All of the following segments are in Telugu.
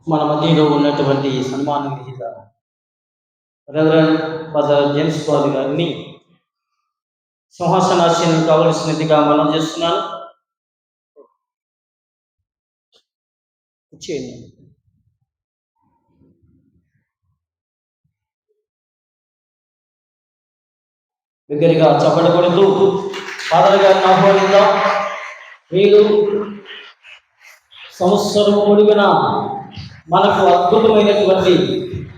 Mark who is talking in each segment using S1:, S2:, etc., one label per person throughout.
S1: మన మధ్యలో ఉన్నటువంటి సన్మాన గ్రహీత రెవరెండ్ ఫాదర్ జేమ్స్ బాబు గారిని సింహాసనాసీనం కావలసినదిగా మనం చేస్తున్నాను. వచ్చేయండి. దగ్గరగా చెప్పడకూడదు. ఫాదర్ గారిని ఆహ్వానిద్దాం. మీరు సంవత్సరం పొడిగిన మనకు అద్భుతమైనటువంటి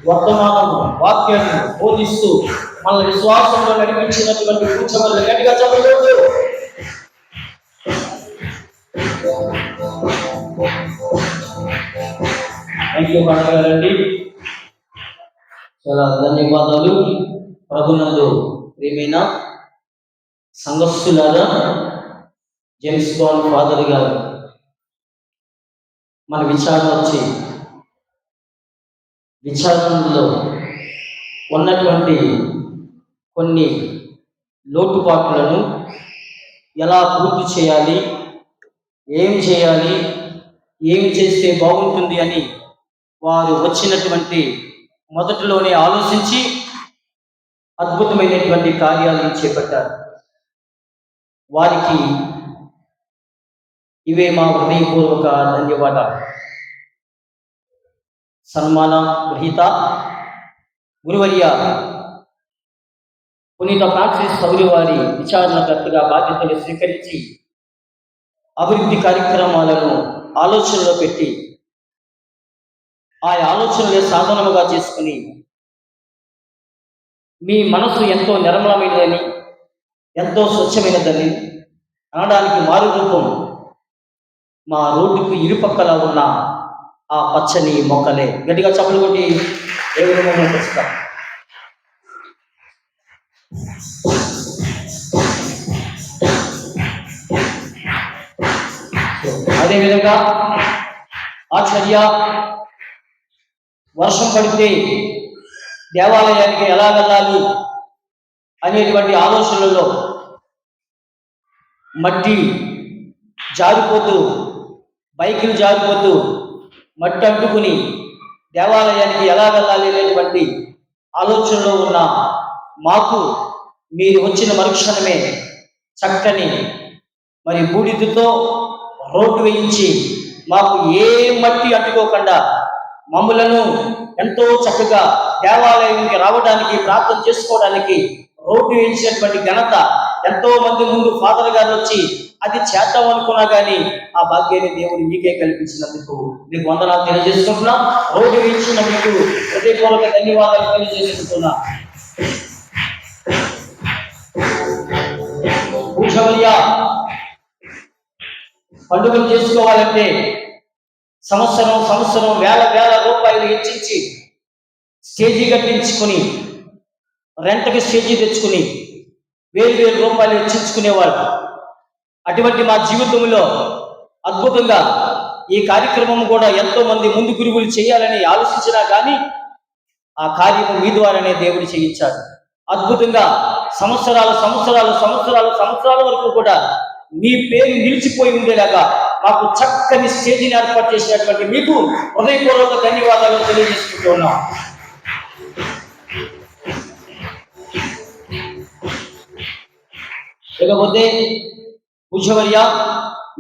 S1: వర్తమానం వాక్యాన్ని బోధిస్తూ మన విశ్వాసంలో నడిపించినటువంటి కూర్చోవల్ని గట్టిగా చెప్పకూడదు. థ్యాంక్ యూ ఫాదర్ గారండి, చాలా ధన్యవాదాలు. ప్రభునందు ప్రియమైన సంఘస్థులారా, జేమ్స్ బాండ్ ఫాదర్ గారు మన విచారణలో ఉన్నటువంటి కొన్ని లోటుపాట్లను ఎలా పూర్తి చేయాలి, ఏం చేయాలి, ఏం చేస్తే బాగుంటుంది అని వారు వచ్చినటువంటి మొదటిలోనే ఆలోచించి అద్భుతమైనటువంటి కార్యాలను చేపట్టారు. వారికి ఇవే మా హృదయపూర్వక ధన్యవాదాలు. సన్మాన గ్రహీత గురువర్య పునీత ఫ్రాన్సిస్ పౌలు వారి విచారణకర్తగా బాధ్యతలు స్వీకరించి అభివృద్ధి కార్యక్రమాలను ఆలోచనలో పెట్టి ఆ ఆలోచనలే సాధనముగా చేసుకుని మీ మనసు ఎంతో నిర్మలమైనదని, ఎంతో స్వచ్ఛమైనదని అనడానికి మారు రూపం మా రోడ్డుకు ఇరుపక్కల ఉన్న ఆ పచ్చని మొక్కలే. గట్టిగా చప్పలు కొట్టి దేవుని మహిమపరుస్తాం. అదేవిధంగా ఆచార్య వర్షం పడితే దేవాలయానికి ఎలా వెళ్ళాలి అనేటువంటి ఆలోచనలలో మట్టి జారిపోతూ, బైకులు జారిపోతూ, మట్టి అంటుకుని దేవాలయానికి ఎలా వెళ్ళాలి అనేటువంటి ఆలోచనలో ఉన్న మాకు మీరు వచ్చిన మరుక్షణమే చక్కని బూడిదతో రోడ్డు వేయించి మాకు ఏ మట్టి అంటుకోకుండా మమ్ములను ఎంతో చక్కగా దేవాలయానికి రావడానికి, ప్రార్థన చేసుకోవడానికి రోడ్డు వేయించినటువంటి ఘనత ఎంతో మంది ముందు ఫాదర్ గారు వచ్చి అది చేద్దాం అనుకున్నా కానీ ఆ భాగ్యాన్ని దేవుడు మీకే కల్పించినందుకు మీకు వందనాలు తెలియజేసుకుంటున్నా. రోడ్డు వేయించిన మీకు హృదయపూర్వక ధన్యవాదాలు తెలియజేసుకుంటున్నా. పండుగలు చేసుకోవాలంటే సంవత్సరం వేల రూపాయలు హెచ్చించి స్టేజీ కట్టించుకుని, రెంట్కి స్టేజీ తెచ్చుకుని వేలు రూపాయలు హెచ్చించుకునేవాళ్ళు. అటువంటి మా జీవితంలో అద్భుతంగా ఈ కార్యక్రమం కూడా ఎంతో మంది ముందు గురువులు చేయాలని ఆలోచించినా కానీ ఆ కార్యము మీ ద్వారానే దేవుడు చేయించాడు. అద్భుతంగా సంవత్సరాల వరకు కూడా మీ పేరు నిలిచిపోయి ఉండేలాగా మాకు చక్కని స్టేజీని ఏర్పాటు చేసినటువంటి మీకు హృదయపూర్వక ధన్యవాదాలు తెలియజేసుకుంటున్నాం. ఇకపోతే పూజవర్య,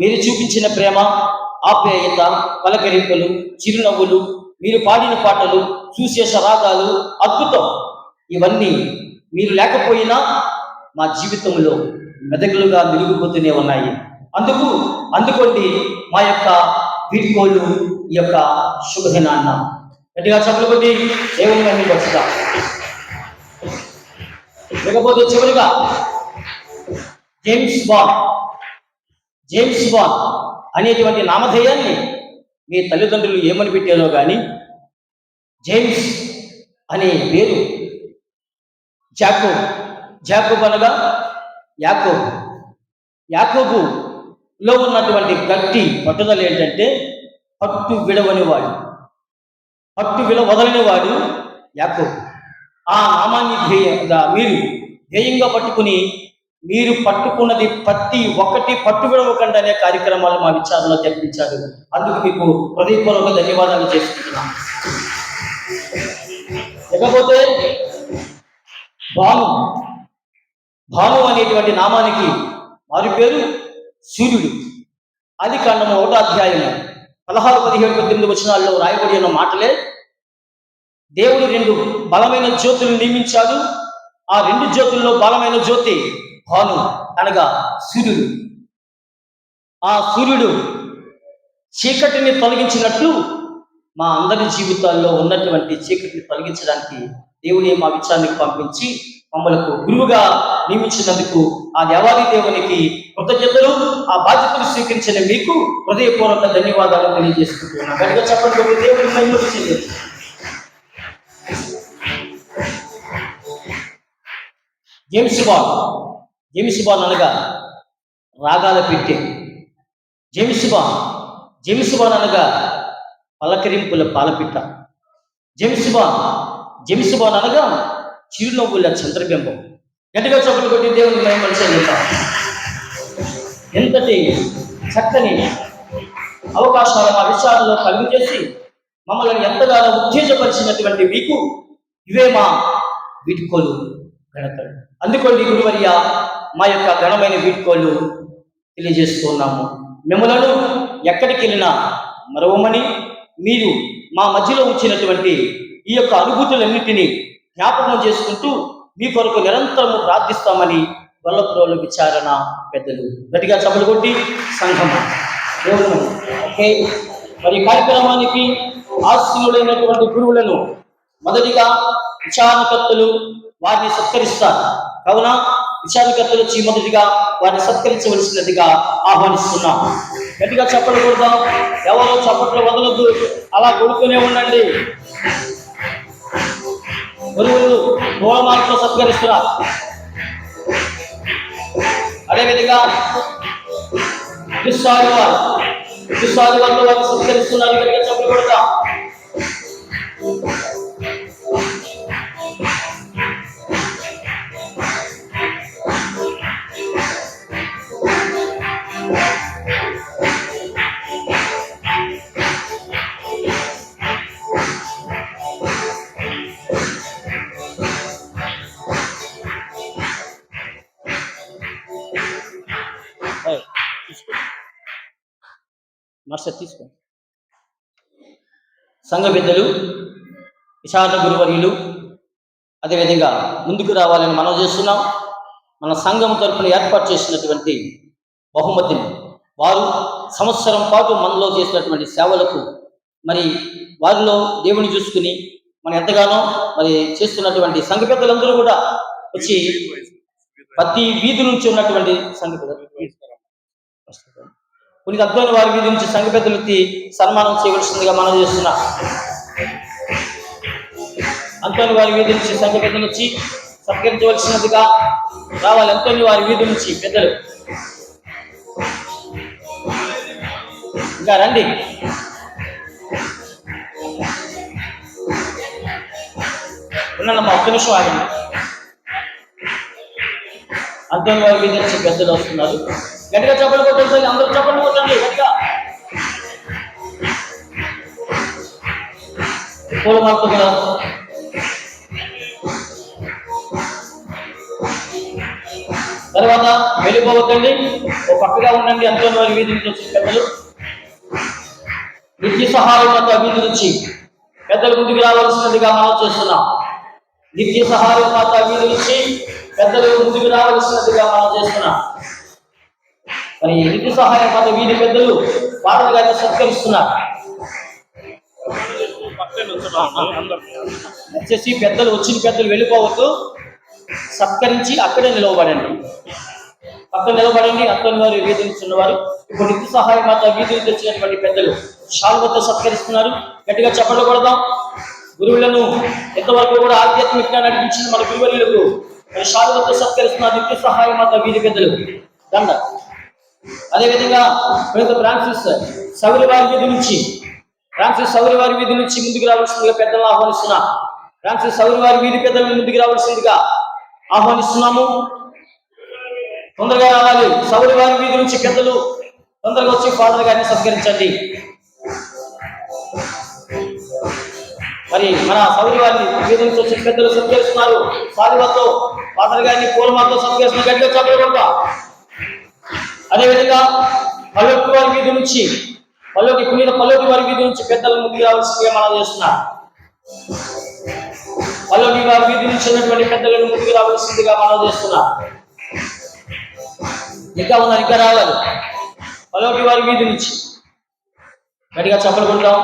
S1: మీరు చూపించిన ప్రేమ, ఆప్యాయత, పలకరింపులు, చిరునవ్వులు, మీరు పాడిన పాటలు, సుశేష రాగాలు అద్భుతం. ఇవన్నీ మీరు లేకపోయినా మా జీవితంలో మెదగులుగా మెరుగుపోతూనే ఉన్నాయి. అందుకోండి మా యొక్క వీడ్కోలు, ఈ యొక్క శుభదినాన్న గట్టిగా చప్పలు కొట్టి దేవుని మహిమపరుచుదాం. ఇకపోతే చివరిగా జేమ్స్ బాండ్ అనేటువంటి నామధేయాన్ని మీ తల్లిదండ్రులు ఏమని పెట్టారో కానీ జేమ్స్ అనే పేరు జాకోబ్ అనగా యాకోబులో ఉన్నటువంటి గట్టి పట్టుదల ఏంటంటే పట్టు వదలని వాడు యాకోబు. ఆ నామాన్ని మీరు ధ్యేయంగా పట్టుకుని మీరు పట్టుకున్నది ప్రతి ఒక్కటి పట్టు విడవకండి అనే కార్యక్రమాలు మా విచారణలో జరిపించారు. అందుకు మీకు హృదయపూర్వక ధన్యవాదాలు చేసుకుంటున్నాం. ఇకపోతే భాను భాను అనేటువంటి నామానికి వారి పేరు సూర్యుడు. ఆది కాండము 1వ అధ్యాయము 16, 17, 18 వచనాల్లో రాయబడి ఉన్న మాటలే, దేవుడు 2 బలమైన జ్యోతులు నియమించాడు. ఆ 2 జ్యోతుల్లో బలమైన జ్యోతి భాను అనగా సూర్యుడు. ఆ సూర్యుడు చీకటిని తొలగించినట్లు మా అందరి జీవితాల్లో ఉన్నటువంటి చీకటిని తొలగించడానికి దేవుడే మా విచారణకు పంపించి మమ్మల్ని గురువుగా నియమించినందుకు ఆ దేవాది దేవునికి కృతజ్ఞతలు, ఆ బాధ్యతలు స్వీకరించిన మీకు హృదయపూర్వక ధన్యవాదాలు తెలియజేసుకుంటున్నాను. గట్టిగా చెప్పండి, దేవుని మహిమకు చెందింది. జేమ్స్ బాండ్ అనగా రాగాల పెట్టె. జేమ్స్ బాండ్ అనగా పలకరింపుల పాలపిట్ట. జేమ్స్ బాండ్ అనగా చిరునవ్వుల చంద్రబింబం. గట్టిగా చప్పట్లు కొట్టి దేవుని మహిమను చెందుతాం. ఎంతటి చక్కని అవకాశాలు మా విషయాల్లో కలుగు చేసి మమ్మల్ని ఎంతగానో ఉత్తేజపరిచినటువంటి మీకు ఇవే మా వీడ్కోలు ఘనతలు. అందుకోండి గురువర్య, మా యొక్క ఘనమైన వీడ్కోలు తెలియజేస్తున్నాము. మిమ్మలను ఎక్కడికి వెళ్ళినా మరవమని, మీరు మా మధ్యలో ఉంచినటువంటి ఈ యొక్క అనుభూతులన్నింటినీ జ్ఞాపకం చేసుకుంటూ మీ కొరకు నిరంతరము ప్రార్థిస్తామని గొల్లపురంలో విచారణ పెద్దలు గట్టిగా చప్పట్లు కొట్టి సంఘం దేవుడు. ఓకే, మరి కార్యక్రమానికి ఆశీనులైనటువంటి గురువులను మొదటిగా విచారణకర్తలు వారిని సత్కరిస్తారు. కావున విచారణకర్తలు వచ్చి మొదటిగా వారిని సత్కరించవలసినదిగా ఆహ్వానిస్తున్నాం. గట్టిగా చప్పట్లు కొడదాం. ఎవరో చప్పట్లు వదలొద్దు, అలా కొడుతూనే ఉండండి. గురువులు గోళమాలతో సత్కరిస్తున్నారు. అదేవిధంగా వారితో వారిని సత్కరిస్తున్నారు. గట్టిగా చప్పట్లు కొడదాం. తీసుకో. సంఘ పెద్దలు, విచారణ గురువర్యులు అదేవిధంగా ముందుకు రావాలని మనం చేస్తున్నాం. మన సంఘం తరఫున ఏర్పాటు చేసినటువంటి బహుమతిని వారు సంవత్సరం పాటు మనలో చేసినటువంటి సేవలకు మరి వారిలో దేవుని చూసుకుని మనం ఎంతగానో మరి చేస్తున్నటువంటి సంఘ పెద్దలందరూ కూడా వచ్చి ప్రతి వీధి నుంచి ఉన్నటువంటి సంఘ పెద్దలు కొన్ని అద్భుతమైన వారి వీధి నుంచి సంఘ పెద్దలకి సన్మానం చేయవలసిందిగా మనం చేస్తున్నాం. అంతోని వారి వీధి నుంచి సంఘ పెద్దలు వచ్చి సత్కరించవలసినదిగా రావాలి. అంతోని వారి వీధి నుంచి పెద్దలు ఇంకా రండి. ఉన్నానమ్మా, ఒక్క నిమిషం ఆగండి. అంతోని వారి వీధి నుంచి పెద్దలు వస్తున్నారు. గట్టిగా చప్పట్లు కొట్టండి, అందరూ చప్పట్లు కొట్టండి గట్టిగా. పూలమాలతో కూడా తర్వాత వెళ్ళిపోవద్దండి, ఒక పక్కగా ఉండండి. అంతోని వారి వీధి నుంచి వచ్చి పెద్దలు, నిత్య సహాయం వీధి నుంచి పెద్దలు ముందుకు రావాల్సినదిగా మనం చేస్తున్నాం. నిత్య సహాయం వీధి నుంచి పెద్దలు ముందుకు రావాల్సినదిగా మనం చేస్తున్నాం. మరి నిత్య సహాయం వీధి పెద్దలు వారు గారిని సత్కరిస్తున్నారు. వచ్చేసి పెద్దలు వచ్చిన పెద్దలు వెళ్ళిపోవద్దు, సత్కరించి అక్కడే నిలవబడండి. పక్కన నిలబడండి. అంతోని వారి వీధి నుంచి ఉన్నవారు ఇప్పుడు నిత్య సహాయం వీధి నుంచి వచ్చినటువంటి పెద్దలు శాల్వతో సత్కరిస్తున్నారు. గట్టిగా చప్పట్లు కొడదాం. గురువులను ఎంతవరకు కూడా ఆధ్యాత్మికంగా నడిపించిన మన గురువులకు మరి శాల్వతో సత్కరిస్తున్నారు నిత్య సహాయం వీధి పెద్దలు దండ. అదేవిధంగా ఫ్రాన్సిస్ సౌరి వారి వీధి నుంచి ముందుకు రావాల్సిందిగా పెద్దలను ఆహ్వానిస్తున్నా. ఫ్రాన్సిస్ సౌరి వారి వీధి పెద్దలను ముందుకు రావాల్సిందిగా ఆహ్వానిస్తున్నాము. తొందరగా రావాలి. సౌరి వారి వీధి నుంచి పెద్దలు తొందరగా వచ్చి ఫాదర్ గారిని సత్కరించండి. మరి మన సౌరి వారిని వీధి నుంచి వచ్చి పెద్దలు సత్కరిస్తున్నారు. సాలివాతో ఫాదర్ గారిని పూలమాతో సత్కరిస్తున్న గట్టిగా చెప్పకుండా, అదేవిధంగా పల్లొకి వారి వీధి నుంచి పల్లొకి వారి వీధి నుంచి పెద్దలు ముందుకు రావాల్సిందిగా మనం చేస్తున్నారు. పల్లొకి వారి వీధి నుంచి ఉన్నటువంటి పెద్దలను ముందుకు రావాల్సిందిగా మనం చేస్తున్నారు. ఇంకా ఉన్నారు, ఇంకా రావాలి. పల్లొకి వారి వీధి నుంచి గట్టిగా చెప్పలుకుంటాం.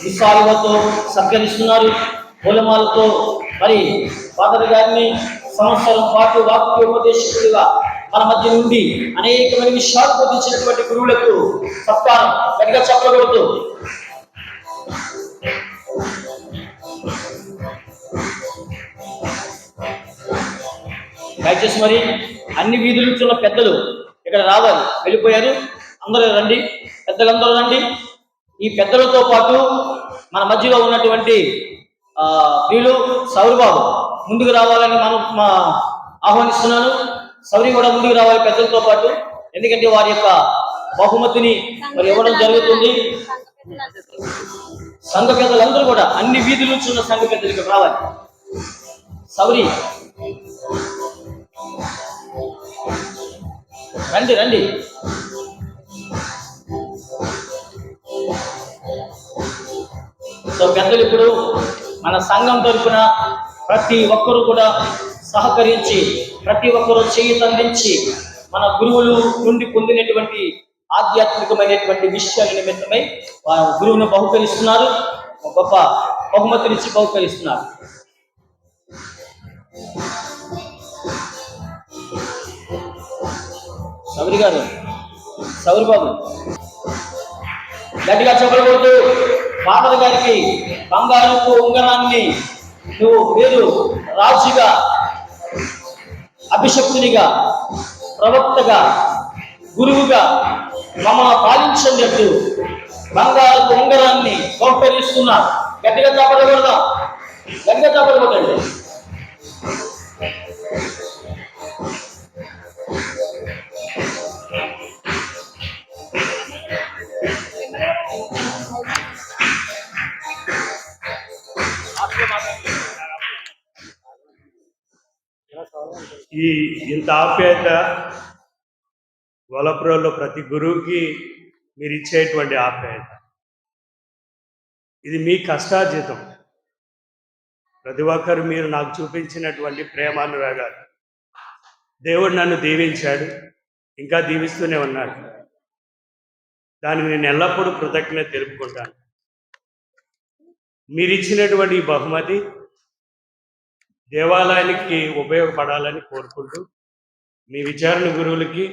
S1: నిస్సాలువతో సత్కరిస్తున్నారు. పూలమాలతో మరి ఫాదర్ గారిని సంవత్సరం పాటు వాక్యోపదేశకుడిగా మన మధ్య నుండి అనేకమైన విషయాలు బోధించినటువంటి గురువులకు సత్కారం. గట్టిగా చెప్పకూడదు. దయచేసి మరి అన్ని వీధుల నుంచి ఉన్న పెద్దలు ఇక్కడ రావాలి. వెళ్ళిపోయారు, అందరూ రండి, పెద్దలందరూ రండి. ఈ పెద్దలతో పాటు మన మధ్యలో ఉన్నటువంటి ప్రియులు సౌరిబాబు ముందుకు రావాలని మనం ఆహ్వానిస్తున్నాను. సౌరి కూడా ముందుకు రావాలి పెద్దలతో పాటు, ఎందుకంటే వారి యొక్క బహుమతిని మరి ఇవ్వడం జరుగుతుంది. సంఘ పెద్దలందరూ కూడా అన్ని వీధుల నుంచి ఉన్న సంఘ పెద్దలు ఇక్కడ రావాలి. సౌరి రండి రండి. సో పెద్దలు ఇప్పుడు మన సంఘం తరఫున ప్రతి ఒక్కరూ కూడా సహకరించి, ప్రతి ఒక్కరూ చేయుతందించి మన గురువులు నుండి పొందినటువంటి ఆధ్యాత్మికమైనటువంటి విషయాల నిమిత్తమై గురువును బహుకరిస్తున్నారు. గొప్ప బహుమతినిచ్చి బహుకరిస్తున్నారు. సౌరి గారు, సౌరి బాబు గట్టిగా చెప్పకూడదు. ఫాదర్ గారికి బంగారపు ఉంగరాన్ని నువ్వు పేరు రాజుగా, అభిషక్తునిగా, ప్రవక్తగా, గురువుగా మమ్మల్ని పాలించినట్టు బంగారపు ఉంగరాన్ని బహుకరిస్తున్నా. గట్టిగా చెప్పకూడదా? గట్టిగా చెప్పకూడదండి.
S2: ఇంత ఆప్యాయత వలపురంలో ప్రతి గురువుకి మీరు ఇచ్చేటువంటి ఆప్యాయత, ఇది మీ కష్టార్జితం. ప్రతి ఒక్కరు మీరు నాకు చూపించినటువంటి ప్రేమానురాగాలు. దేవుడు నన్ను దీవించాడు, ఇంకా దీవిస్తూనే ఉన్నాడు. దానికి నేను ఎల్లప్పుడూ కృతజ్ఞత తెలుపుకుంటాను. మీరు ఇచ్చినటువంటి ఈ బహుమతి దేవాలయానికి ఉపయోగపడాలని కోరుకుంటూ, మీ విచారణ గురువులకి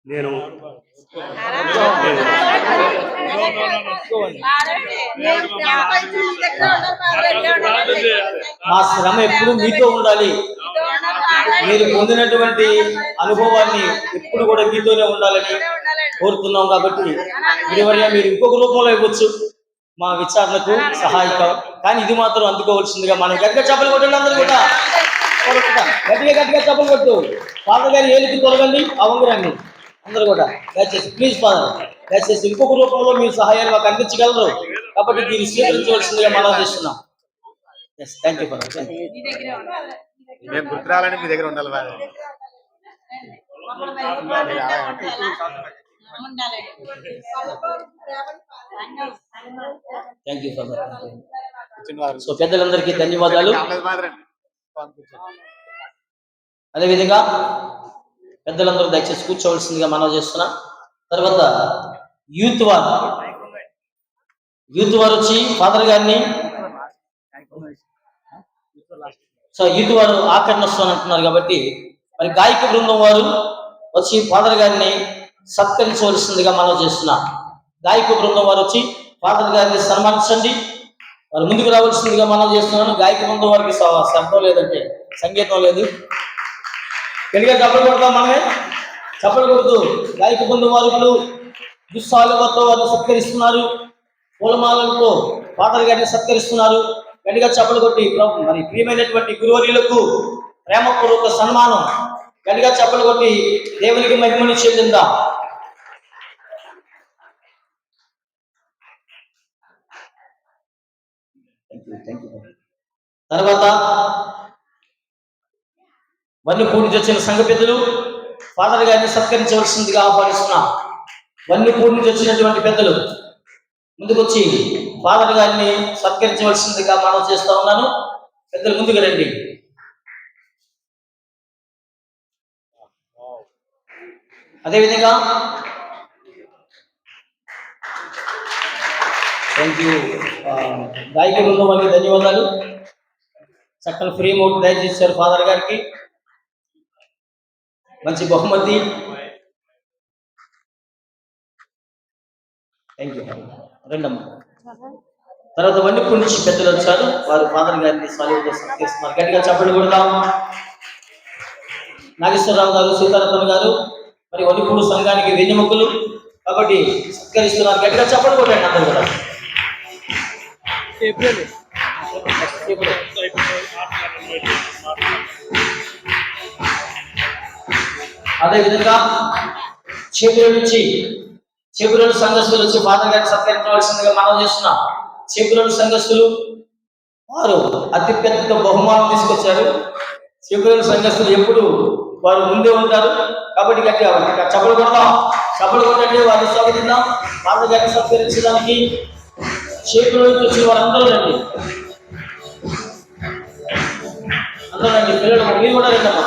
S2: నేను
S1: మా శ్రమ ఎప్పుడు మీతో ఉండాలి. మీరు పొందినటువంటి అనుభవాన్ని ఎప్పుడు కూడా మీతోనే ఉండాలని కోరుతున్నాం. కాబట్టి మీరు ఇంకొక రూపంలో ఇవ్వచ్చు మా విచారణకు సహాయకం, కానీ ఇది మాత్రం అందుకోవాల్సిందిగా మనం గట్టిగా చెప్పలు కొట్టండి. అందరూ కూడా గట్టిగా చెప్పలు కొట్టు. ఫాదర్ గారి ఏలికి తొలగండి ఆ ఉంగరాన్ని. అందరూ కూడా దయచేసి ప్లీజ్ ఫాదర్, దయచేసి ఇంకొక రూపంలో మీ సహాయాన్ని మాకు అందించగలరు. కాబట్టి దీన్ని స్వీకరించవలసిందిగా మనం చేస్తున్నాం. Thank you father.
S3: గుర్తురాలని మీ దగ్గర ఉండాలి.
S1: Thank you father. సో పెద్దలందరికీ ధన్యవాదాలు. అదేవిధంగా పెద్దలందరూ దయచేసి కూర్చోవలసిందిగా మనం చేస్తున్నాం. తర్వాత యూత్ వారు వచ్చి ఫాదర్ గారిని, సో యూత్ వారు ఆకరణ వస్తాను అంటున్నారు. కాబట్టి మరి గాయక బృందం వారు వచ్చి ఫాదర్ గారిని సత్కరించవలసిందిగా మనం చేస్తున్నాం. గాయక బృందం వారు వచ్చి ఫాదర్ గారిని సన్మానించండి. వారు ముందుకు రావాల్సిందిగా మనం చేస్తున్నాను. గాయక బృందం వారికి శబ్దం లేదంటే సంగీతం లేదు. గట్టిగా చెప్పకూడదా? మనమే చెప్పకూడదు. గాయక బృందం వారు ఇప్పుడు దుస్సాలువతో వారిని సత్కరిస్తున్నారు. పూలమాలతో ఫాదర్ గారిని సత్కరిస్తున్నారు. గట్టిగా చెప్పలు కొట్టి మరి ప్రియమైనటువంటి గురువర్యులకు ప్రేమపూర్వక సన్మానం. గట్టిగా చప్పలు కొట్టి దేవునికి మహిమను చెల్లిందాం. తర్వాత వన్నిపూడి వచ్చిన సంఘ పెద్దలు ఫాదర్ గారిని సత్కరించవలసిందిగా ఆహ్వానిస్తున్నాం. వన్నిపూడి నుంచి వచ్చినటువంటి పెద్దలు ముందుకొచ్చి ఫాదర్ గారిని సత్కరించవలసిందిగా మనం చేస్తా ఉన్నాను. పెద్దలు ముందుకు రండి. అదేవిధంగా థ్యాంక్ యూ గాయక బృందం వారికి ధన్యవాదాలు. చక్కని ఫ్రీ మౌట్ దయచేశారు ఫాదర్ గారికి. మంచి బహుమతి. Thank you. రెండమ్మ. తర్వాత వన్నిపూడి నుంచి పెద్దలు వచ్చారు. వారు ఫాదర్ గారిని సాలిడ్గా సత్కరిస్తున్నారు. గట్టిగా చప్పట్లు కొడదాం. నాగేశ్వరరావు గారు, సీతారత్న గారు మరి వన్నిపూడి సంఘానికి వెన్నెముకలు కాబట్టి సత్కరిస్తున్నారు. గట్టిగా చప్పట్లు కొట్టండి అందరూ కూడా. అదేవిధంగా చేపూరు నుంచి చేపూరు సంఘస్థులు వచ్చి ఫాదర్ గారిని సత్కరించవలసిందిగా మనం చేస్తున్నాం. చేపూరు సంఘస్థులు వారు అతి పెద్ద బహుమానం తీసుకొచ్చారు. చేపూరు సంఘస్థులు ఎప్పుడు వారు ముందే ఉంటారు కాబట్టి గట్టిగా చప్పలు కొడదాం. చప్పలు కొట్టండి. వారిని స్వాగతిద్దాం. ఫాదర్ గారిని సత్కరించడానికి చేపూరు నుంచి వచ్చిన వారందరూ రండి. అందరూ రండి. పిల్లలు మీరు కూడా రండమ్మా.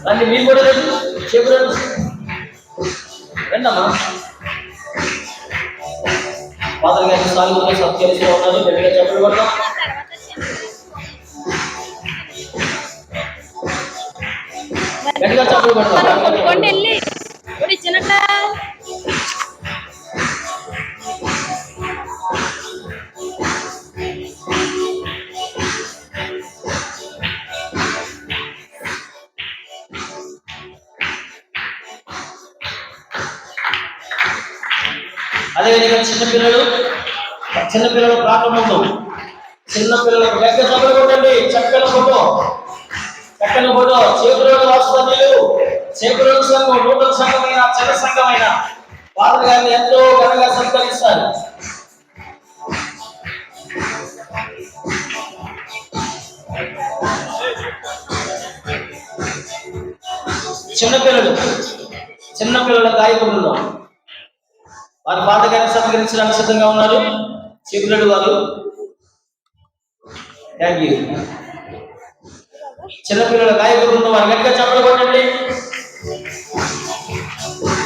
S1: రండి, మీరు కూడా రండి. చేపూరు రండమ్మా. ఫాదర్ గారిని సాగుగా సత్కరిస్తూ ఉన్నారు. గట్టిగా చప్పలు కొడదాం. గట్టిగా చప్పలు కొడదాం. అదేవిధంగా చిన్నపిల్లలు ప్రారంభంలో చిన్నపిల్లలకు గట్టిగా చప్పలు కొట్టండి. చక్కని ఫోటో చేపూరు వాస్తవ్యులు చేపూరు సంఘం నూతన సంఘమైన చిన్న సంఘమైన ఫాదర్ గారిని ఎంతో ఘనంగా సత్కరిస్తారు. చిన్నపిల్లల గాయక బృందం వారి ఫాదర్ గారిని సత్కరించడానికి సిద్ధంగా ఉన్నారు. చేపూరు వారు. Thank you. చిన్నపిల్లల గాయక బృందం వారు గట్టిగా చప్పలు కొట్టండి.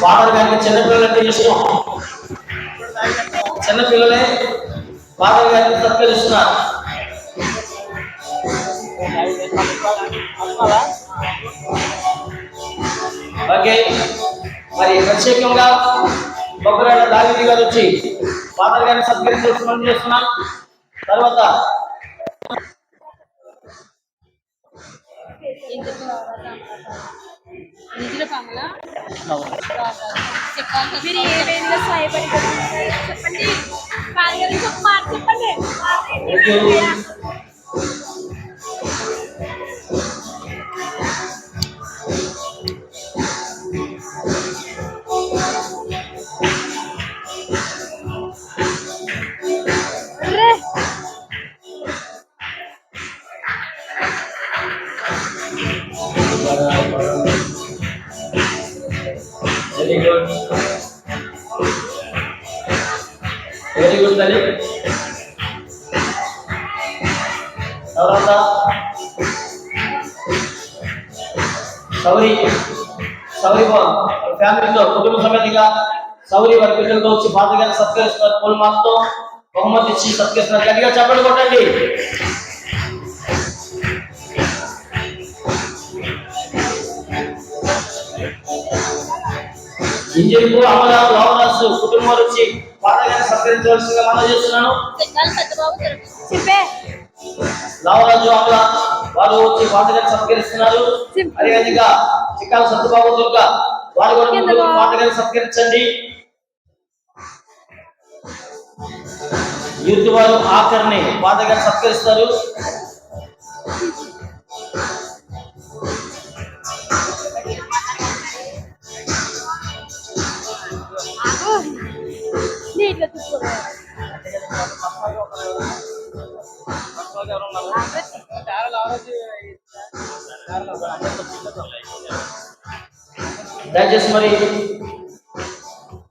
S1: ఫాదర్ గారికి చిన్నపిల్లలు అంటే ఇష్టం. చిన్నపిల్లలే ఫాదర్ గారిని సత్కరిస్తున్నారు. ఓకే, మరి ప్రత్యేకంగా బొబ్బరాడ దావిది గారు వచ్చి ఫాదర్ గారిని సత్కరించాల్సి చేస్తున్నాం. తర్వాత
S3: మీరు ఏ వేదికగా సహాయపడి చెప్పండి. చెప్పండి.
S1: వెరీ గుడ్ తల్లి. తర్వాత సౌరి ఫ్యామిలీతో కుటుంబ సమేతంగా సౌరి వారి పిల్లలతో వచ్చి ఫాదర్ గారిని సత్కరిస్తున్నారు. పూలమాలతో బహుమతి ఇచ్చి సత్కరిస్తున్నారు. గట్టిగా చప్పట్లు కొట్టండి. ఇంజనీరు లావరాజు కుటుంబం వచ్చి ఫాదర్ గారిని సత్కరించవలసిందిగా మనం చేస్తున్నాను. లావరాజు అమల వారు వచ్చి ఫాదర్ గారిని సత్కరిస్తున్నారు. అదేవిధంగా చిక్కాల సత్యబాబు దుర్గా వారు కూడా ఫాదర్ గారిని సత్కరించండి. యూత్ వారు ఆఖరిని ఫాదర్ గారిని సత్కరిస్తారు.
S3: ఆగు. నీట్గా చూసుకోవాలి.
S1: దయచేసి మరి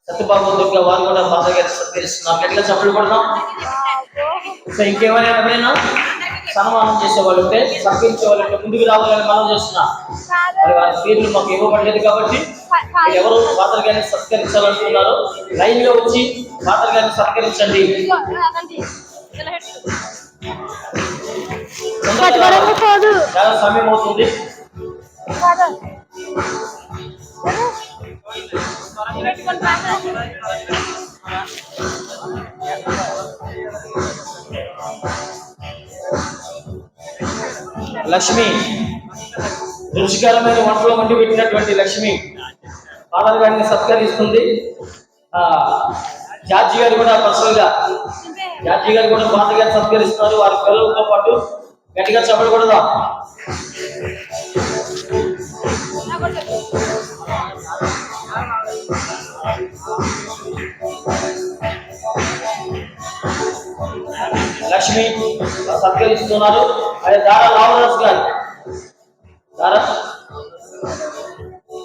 S1: సత్యబాబు దుర్గా వారు కూడా ఫాదర్ గారిని సత్కరిస్తున్నారు. గట్టిగా చప్పట్లు కొడదాం. సో ఇంకేమైనా ఎవరైనా సన్మానం చేసేవాళ్ళు ఉంటే సత్కరించే వాళ్ళు ఉంటే ముందుకు రావాలని మనం చేస్తున్నా. మరి వారి పేర్లు మాకు ఇవ్వబడలేదు కాబట్టి ఎవరు ఫాదర్ గారిని సత్కరించాలనుకున్నారో లైన్ గా వచ్చి ఫాదర్ గారిని సత్కరించండి. చాలా సమయం అవుతుంది. లక్ష్మి రుచికరమైన వంటలో వండి పెట్టినటువంటి లక్ష్మి ఫాదర్ గారిని సత్కరిస్తుంది. జార్జి గారు కూడా పర్సనల్ గా జార్జి గారు కూడా ఫాదర్ గారిని సత్కరిస్తున్నారు. వారి పిల్లలతో పాటు గట్టిగా చెప్పకూడదా? లక్ష్మి సత్కరిస్తున్నారు. అదే దారా లావరాజు గారు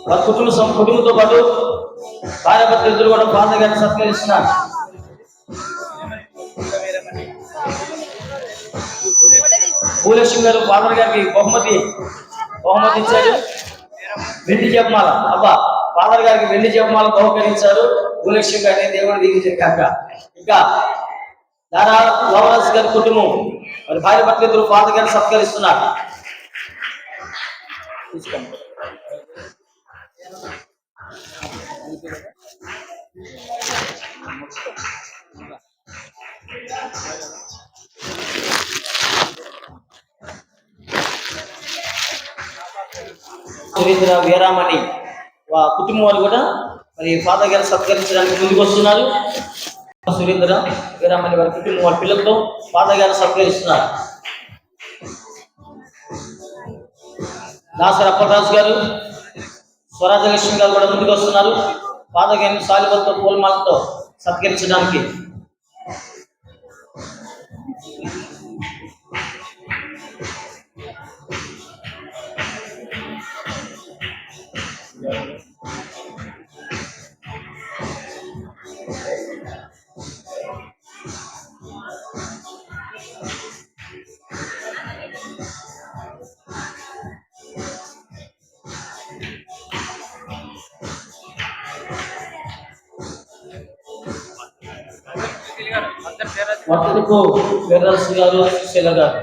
S1: వారి కుటుంబంతో పాటు భార్యాభర్త ఇద్దరు కూడా ఫాదర్ గారిని సత్కరిస్తున్నారు. భూలక్ష్మి గారు ఫాదర్ గారికి బహుమతి ఇచ్చారు. వెండి జపమాల. అబ్బా, ఫాదర్ గారికి వెండి జపమాల బహుకరించారు. భూలక్ష్మి గారిని దేవుడు దీవించారు కాక. ఇంకా దారా లావరాజు గారి కుటుంబం మరి భార్యాభర్త ఇద్దరు ఫాదర్ గారిని సత్కరిస్తున్నారు. సురేంద్ర వీరామణి కుటుంబం వారు కూడా మరి ఫాదర్ గారిని సత్కరించడానికి ముందుకు వస్తున్నారు. సురేంద్ర వీరామణి వారి కుటుంబం వారి పిల్లలతో ఫాదర్ గారిని సత్కరిస్తున్నారు. దాసరి అప్పలరాజు గారు స్వరాజలక్ష్మి గారు కూడా ముందుకు వస్తున్నారు. ఫాదర్ గారిని సాలిబలతో పూలమాలతో సత్కరించడానికి. వర్తకు వీర్రాజు గారు సుశీల గారు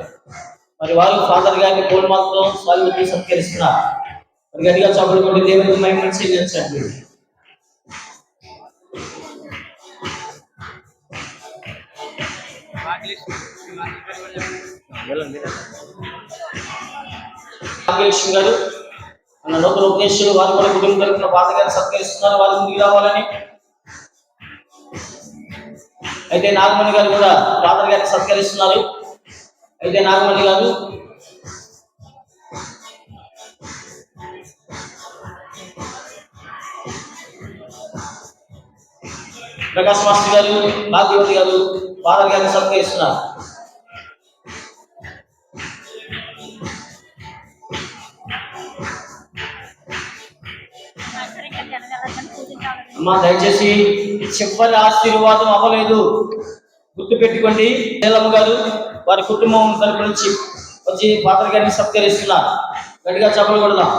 S1: మరి వారు ఫాదర్ గారిని పూలమాలతో సాల్వెట్టి సత్కరిస్తున్నారు. మరి గట్టిగా చప్పట్లు కొట్టి దేవునికి మహిమ చెల్లించండి. భాగ్యలక్ష్మి గారు మన నూతన ఉద్దేశాలు వారు కూడా కుటుంబం తరఫున ఫాదర్ గారిని సత్కరిస్తున్నారు. వారు ముందుకు రావాలని. అయితే నాగమణి గారు కూడా ఫాదర్ గారిని సత్కరిస్తున్నారు. అయితే నాగమణి గారు ప్రకాశ్ మాస్టర్ గారు భాగ్యవతి గారు ఫాదర్ గారిని సత్కరిస్తున్నారు. అమ్మా దయచేసి చివరి ఆశీర్వాదం అవ్వలేదు, గుర్తు పెట్టుకోండి. నీలమ్మ గారు వారి కుటుంబం తరపు నుంచి వచ్చి ఫాదర్ గారిని సత్కరిస్తున్నారు. గట్టిగా చెప్పలు కొడదాం.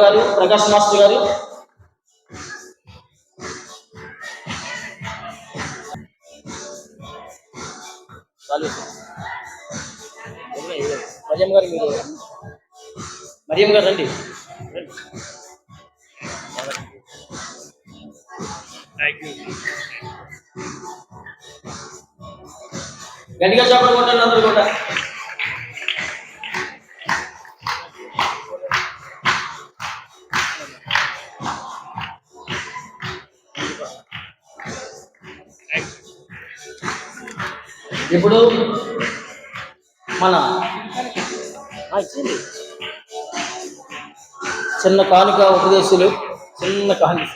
S1: గారు ప్రకాశ్ మాస్టర్ గారు మరియం గారు, మీరు మరియం గారు రండి. గట్టిగా చెప్పండి కొట్టండి అందరూ కూడా. ఇప్పుడు మన చిన్న కానుక ఉపదేశాలు, చిన్న కానుక.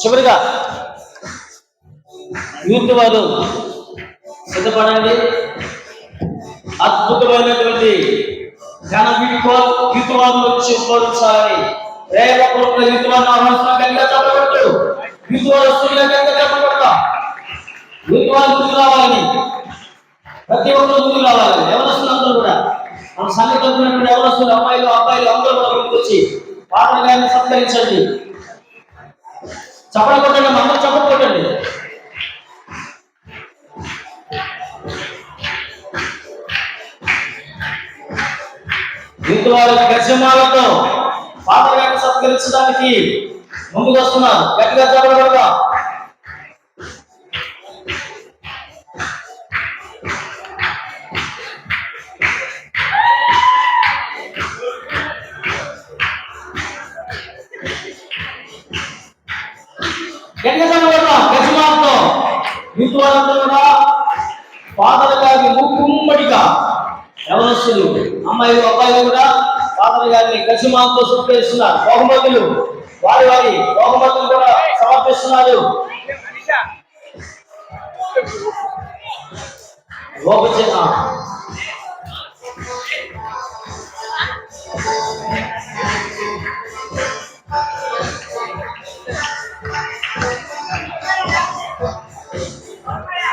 S1: చివరిగా యూత్ వారు సిద్ధపడండి. అద్భుతమైనటువంటి ఘన యూత్ వారిని వచ్చి ఉపయోగించాలని ప్రేమపూర్వక యూత్ వారిని ఆహ్వానిస్తున్నా. గట్టిగా చెప్పబట్టు యూత్ వారు వస్తుందిగా గట్టిగా చెప్పబడతా. యూత్ వారు ముందుకు రావాలని, ప్రతి ఒక్కరు ముందుకు రావాలని. ఎవరొస్తున్న అందరూ కూడా మన సంగతి ఉన్నటువంటి ఎవరొస్తున్న అమ్మాయిలు అబ్బాయిలు అందరూ కూడా ముందుకు వచ్చి పాటల గారిని సత్కరించండి. చప్పట్లు కొట్టండి, అందరూ చప్పట్లు కొట్టండి. యూత్ వారి గజమాలతో పాటల గారిని సత్కరించడానికి ముందుకు వస్తున్నారు. గట్టిగా చప్పట్లు కొడదాం. గజమాలతో యూత్ వారందరూ కూడా ఫాదర్ గారిని ముక్కుమ్మడిగా యవనస్తులు అమ్మాయిలు అబ్బాయిలు కూడా ఫాదర్ గారిని గజమాలతో సత్కరిస్తున్నారు. బహుమతులు వారి బహుమతులు కూడా సమర్పిస్తున్నారు.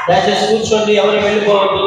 S1: దయచేసి కూర్చోండి, ఎవరు వెళ్ళిపోవద్దు.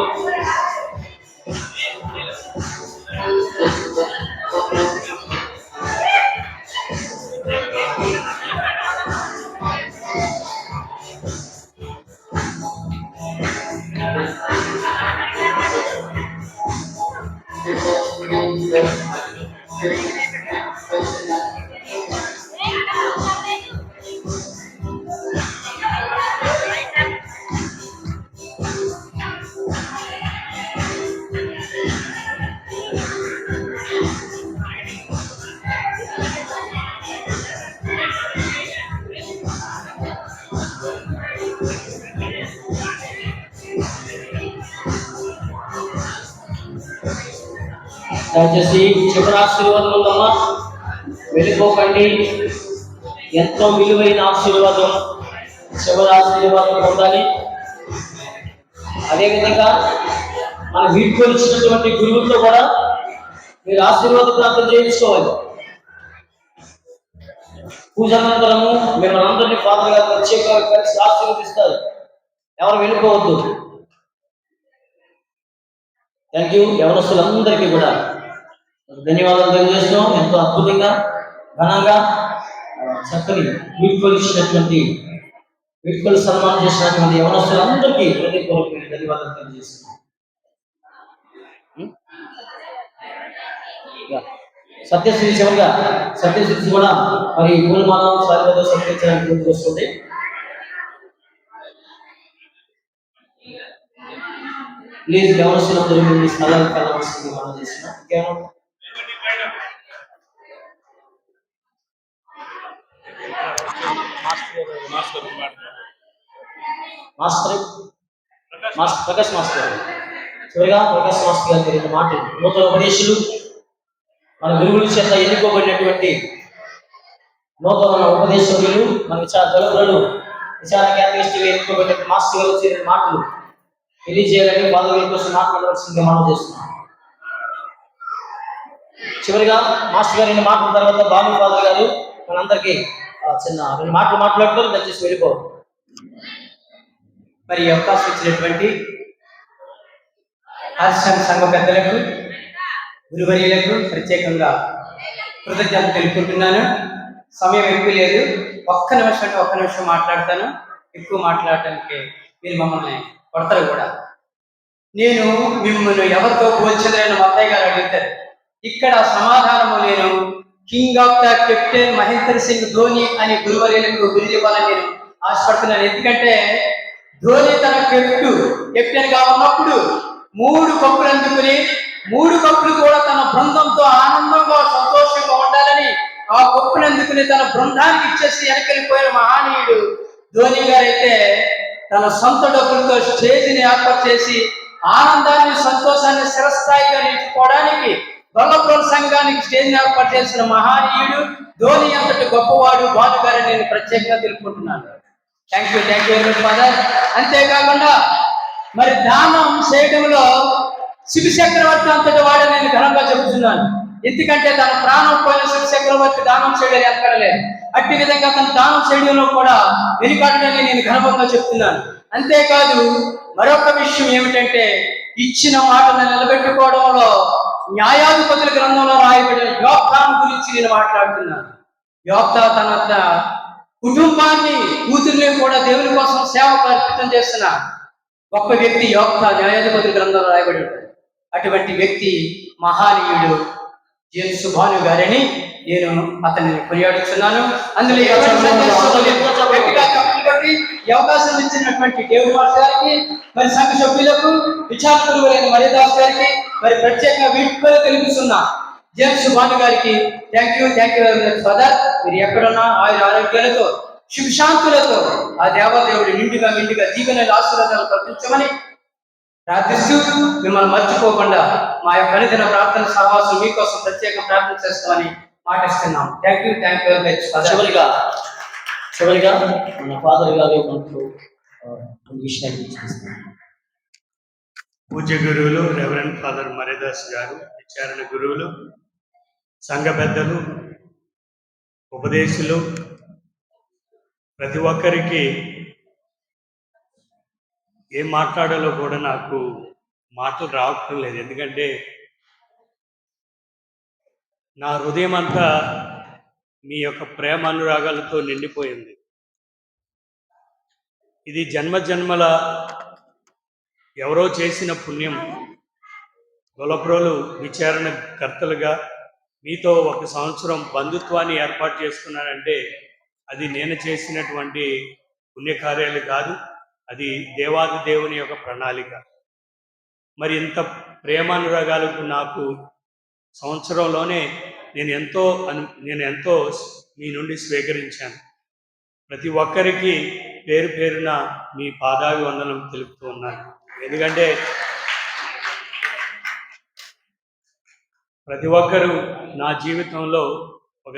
S1: దయచేసి చివరి ఆశీర్వాదం ఉందమ్మా, వెళ్ళిపోకండి. ఎంతో విలువైన ఆశీర్వాదం, చివరి ఆశీర్వాదం పొందాలి. అదేవిధంగా మన వీటికి ఇచ్చినటువంటి గురువులతో కూడా మీరు ఆశీర్వాద ప్రార్థన చేయించుకోవాలి. పూజానంతరము మిమ్మల్ని అందరినీ ఫాదర్ గారు ప్రత్యేకంగా కలిసి ఆశీర్వదిస్తారు. ఎవరు వెళ్ళిపోవద్దు. Thank you. యవనస్తులందరికీ కూడా ధన్యవాదాలు తెలియజేస్తున్నాం. ఎంతో అద్భుతంగా ఘనంగా చక్కని వీడ్కోలు ఇచ్చినటువంటి వీడ్కోలు సన్మానం చేసినటువంటి యవనస్తులందరికీ హృదయపూర్వక ధన్యవాదాలు తెలియజేస్తున్నాం. సత్యశ్రీ చివరిగా సత్యశ్రీ కూడా మరి పూలమాల సారితో సమర్పించడానికి ముందుకు వస్తుంది. ప్లీజ్ యవనస్తులందరూ మీ స్థలాలకు వెళ్ళవలసింది మనం చేస్తున్నాం. ఇంకేమన్నా ప్రకాష్ మాస్టర్ గారు చివరిగా ప్రకాష్ మాస్టర్ గారు రెండు మాటలు నూతన ఉపదేశులు మన గురువుల చేత ఎన్నుకోబడినటువంటి నూతన ఉపదేశకులు మన గలుగులు విచార కేంద్రీయ ఎన్నుకోబడిన మాస్టర్ గారు వచ్చే మాటలు తెలియజేయాలని బాధల కోసం మాట్లాడవలసిందిగా మనం చేస్తున్నాం. చివరిగా మాస్టర్ గారు రెండు మాటల తర్వాత బాబు ఫాదర్ గారు మనందరికీ చిన్న రెండు మాటలు మాట్లాడుతూ దయచేసి వెళ్ళిపోవాలి.
S4: మరి అవకాశం ఇచ్చినటువంటి ఆశ్రమ సంఘ పెద్దలకు గురువర్యులకు ప్రత్యేకంగా కృతజ్ఞతలు తెలుపుకుంటున్నాను. సమయం ఎక్కువ లేదు, ఒక్క నిమిషం మాట్లాడతాను. ఎక్కువ మాట్లాడటానికి మీరు మమ్మల్ని కొడతారు కూడా. నేను మిమ్మల్ని ఎవరితో పోల్చదని మా అత్తయ్య గారు అడుగుతారు. ఇక్కడ సమాధానము నేను king of the captain Mahendra Singh Dhoni అనే గురువర్యులకు బిరుదు ఇవ్వాలని నేను ఆశపడుతున్నాను. ఎందుకంటే ధోని తన కెప్టెన్ గా ఉన్నప్పుడు 3 కప్పులు అందుకుని 3 కప్పులు కూడా తన బృందంతో ఆనందంగా సంతోషంగా ఉండాలని ఆ కప్పులు అందుకుని తన బృందానికి ఇచ్చేసి వెనకెళ్ళిపోయిన మహానీయుడు ధోని గారైతే తన సొంత డబ్బులతో స్టేజ్ని ఏర్పాటు చేసి ఆనందాన్ని సంతోషాన్ని స్థిరస్థాయిగా నిలుపుకోవడానికి గొల్లప్రోలు సంఘానికి స్టేజ్ని ఏర్పాటు చేసిన మహానీయుడు ధోని అంతటి గొప్పవాడు భాను గారిని నేను ప్రత్యేకంగా తెలుపుకుంటున్నాను. Thank you very much father. అంతేకాకుండా మరి దానం చేయడంలో శివ చక్రవర్తి అంతటి వాడే నేను ఘనంగా చెబుతున్నాను. ఎందుకంటే తన ప్రాణం పోయిన శివ చక్రవర్తి దానం చేయడం ఎక్కడలేదు. అట్టి విధంగా తన దానం చేయడంలో కూడా వెనుకాడని నేను ఘనంగా చెప్తున్నాను. అంతేకాదు మరొక విషయం ఏమిటంటే ఇచ్చిన మాటను నిలబెట్టుకోవడంలో న్యాయాధిపతుల గ్రంథంలో రాయబడిన యోక్తాను గురించి నేను మాట్లాడుతున్నాను. యోక్తా తన కుటుంబాన్ని కూతుర్ని కూడా దేవుని కోసం సేవకు అర్పితం చేస్తున్న గొప్ప వ్యక్తి యోక్తా న్యాయాధిపతుల గ్రంథంలో రాయబడి ఉంటాడు. అటువంటి వ్యక్తి మహానీయుడు జేమ్స్ భాను గారిని నేను అతన్ని కొనియాడుతున్నాను. అందులో ఈ అవకాశం ఇచ్చినటువంటి దేవుడి మాస్టర్ గారికి, మరి సంఘ సభ్యులకు, విచారకులైన మర్యాదాస్ గారికి, మరి ప్రత్యేకంగా వీడ్కోలు తెలుపుతున్నా జేమ్స్ భాను గారికి thank you very much father. మీరు ఎక్కడున్నా ఆరోగ్యాలతో శుభశాంతులతో ఆ దేవదేవుడు నిండుగా దీవెనలు ఆశీర్వాదాలు కల్పించమని ప్రార్థిస్తూ మిమ్మల్ని మర్చిపోకుండా మా యొక్క అనుదిన ప్రార్థన సహవాసం మీకోసం ప్రత్యేక ప్రార్థన చేస్తామని మాటిస్తున్నాం. Thank you very much.
S1: చివరిగా మన ఫాదర్ గారు మనకు కొన్ని విషయాలు చేస్తారు.
S2: పూజ్య గురువులు రెవరెండ్ ఫాదర్ మర్యాదాస్ గారు, విచారణ గురువులు, సంఘ పెద్దలు, ఉపదేశులు, ప్రతి ఒక్కరికి ఏం మాట్లాడాలో కూడా నాకు మాటలు రావటం లేదు. ఎందుకంటే నా హృదయం అంతా మీ యొక్క ప్రేమ అనురాగాలతో నిండిపోయింది. ఇది జన్మల ఎవరో చేసిన పుణ్యం. గొల్లప్రోలు విచారణ కర్తలుగా మీతో 1 సంవత్సరం బంధుత్వాన్ని ఏర్పాటు చేసుకున్నానంటే అది నేను చేసినటువంటి పుణ్యకార్యాలు కాదు, అది దేవాది దేవుని యొక్క ప్రణాళిక. మరి ఇంత ప్రేమానురాగాలకు నాకు సంవత్సరంలోనే నేను ఎంతో మీ నుండి స్వీకరించాను. ప్రతి ఒక్కరికి పేరున మీ పాదాభివందనం తెలుపుతూ ఉన్నాను. ఎందుకంటే ప్రతి ఒక్కరూ నా జీవితంలో ఒక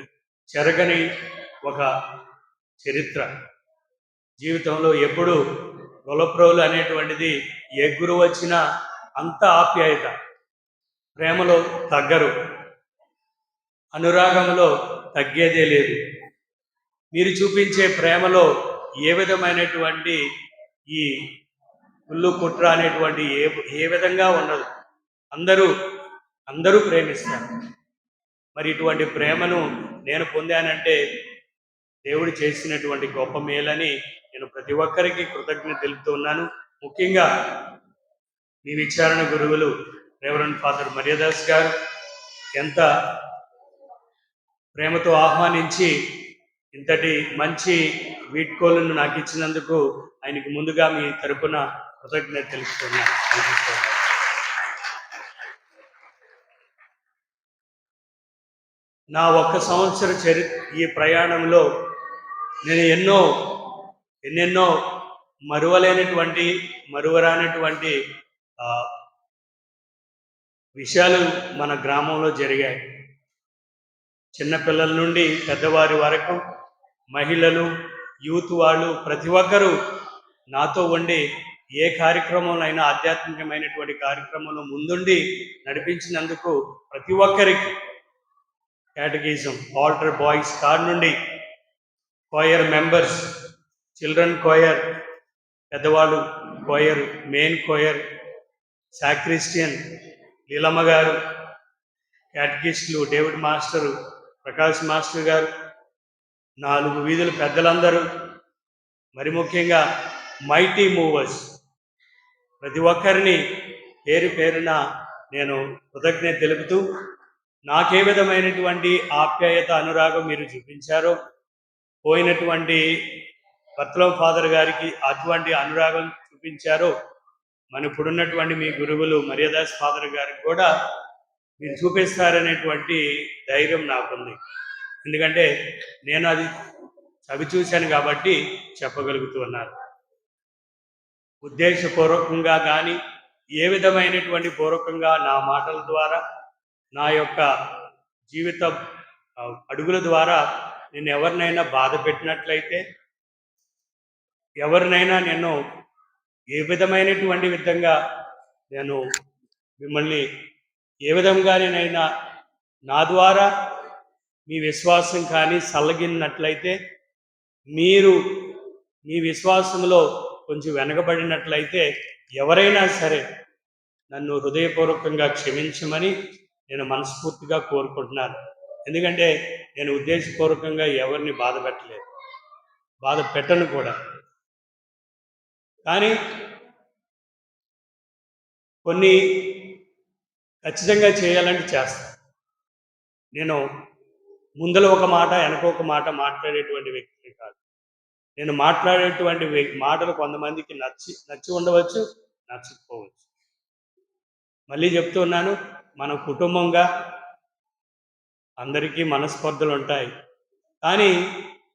S2: చెరగని ఒక చరిత్ర. జీవితంలో ఎప్పుడు గొల్లప్రోలు అనేటువంటిది ఏ గురువు వచ్చినా అంత ఆప్యాయత, ప్రేమలో తగ్గరు, అనురాగంలో తగ్గేదే లేదు. మీరు చూపించే ప్రేమలో ఏ విధమైనటువంటి ఈ కుళ్ళు కుట్ర అనేటువంటి ఏ విధంగా ఉండదు. అందరూ ప్రేమిస్తారు. మరి ఇటువంటి ప్రేమను నేను పొందానంటే దేవుడు చేసినటువంటి గొప్ప మేలని నేను ప్రతి ఒక్కరికి కృతజ్ఞత తెలుపుతూ ఉన్నాను. ముఖ్యంగా మీ విచారణ గురువులు రెవరెండ్ ఫాదర్ మర్యాదాస్ గారు ఎంత ప్రేమతో ఆహ్వానించి ఇంతటి మంచి వీడ్కోలను నాకు ఇచ్చినందుకు ఆయనకు ముందుగా మీ తరపున కృతజ్ఞత తెలుపుతున్నాను. నా 1 సంవత్సర ఈ ప్రయాణంలో నేను ఎన్నెన్నో మరువరానటువంటి విషయాలు మన గ్రామంలో జరిగాయి. చిన్నపిల్లల నుండి పెద్దవారి వరకు, మహిళలు, యూత్ వాళ్ళు ప్రతి ఒక్కరూ నాతో ఉండి ఏ కార్యక్రమంలో ఆధ్యాత్మికమైనటువంటి కార్యక్రమంలో ముందుండి నడిపించినందుకు ప్రతి ఒక్కరికి కేటగిజం, ఆల్టర్ బాయ్స్ కార్ నుండి కోయర్ మెంబర్స్, చిల్డ్రన్ కోయర్, పెద్దవాళ్ళు కోయర్, మెయిన్ కోయర్, సాక్రిస్టియన్ లీలమ్మ గారు, కేటగిస్టులు డేవిడ్ మాస్టరు, ప్రకాష్ మాస్టర్ గారు, 4 వీధుల పెద్దలందరూ, మరి ముఖ్యంగా మైటీ మూవర్స్ ప్రతి ఒక్కరిని పేరున నేను కృతజ్ఞత తెలుపుతూ నాకే విధమైనటువంటి ఆప్యాయత అనురాగం మీరు చూపించారో, పోయినటువంటి బర్తలం ఫాదర్ గారికి అటువంటి అనురాగం చూపించారో, మన ఇప్పుడున్నటువంటి మీ గురువులు మరియదాస్ ఫాదర్ గారికి కూడా మీరు చూపిస్తారనేటువంటి ధైర్యం నాకుంది. ఎందుకంటే నేను అది చవి చూశాను కాబట్టి చెప్పగలుగుతూ ఉన్నాను. ఉద్దేశపూర్వకంగా కానీ ఏ విధమైనటువంటి పూర్వకంగా నా మాటల ద్వారా, నా యొక్క జీవిత అడుగుల ద్వారా నేను ఎవరినైనా బాధ పెట్టినట్లయితే, ఎవరినైనా నేను ఏ విధమైనటువంటి విధంగా నేను మిమ్మల్ని ఏ విధంగానైనా నా ద్వారా మీ విశ్వాసం కానీ సల్లగిన్నట్లయితే, మీరు మీ విశ్వాసంలో కొంచెం వెనకబడినట్లయితే ఎవరైనా సరే నన్ను హృదయపూర్వకంగా క్షమించమని నేను మనస్ఫూర్తిగా కోరుకుంటున్నాను. ఎందుకంటే నేను ఉద్దేశపూర్వకంగా ఎవరిని బాధ పెట్టలేదు, బాధ పెట్టను కూడా. కానీ కొన్ని ఖచ్చితంగా చేయాలంటే చేస్తాను. నేను ముందర ఒక మాట వెనక ఒక మాట మాట్లాడేటువంటి వ్యక్తిని కాదు. నేను మాట్లాడేటువంటి మాటలు కొంతమందికి నచ్చి ఉండవచ్చు, నచ్చకపోవచ్చు. మళ్ళీ చెప్తున్నాను, మన కుటుంబంగా అందరికీ మనస్పర్ధలు ఉంటాయి. కానీ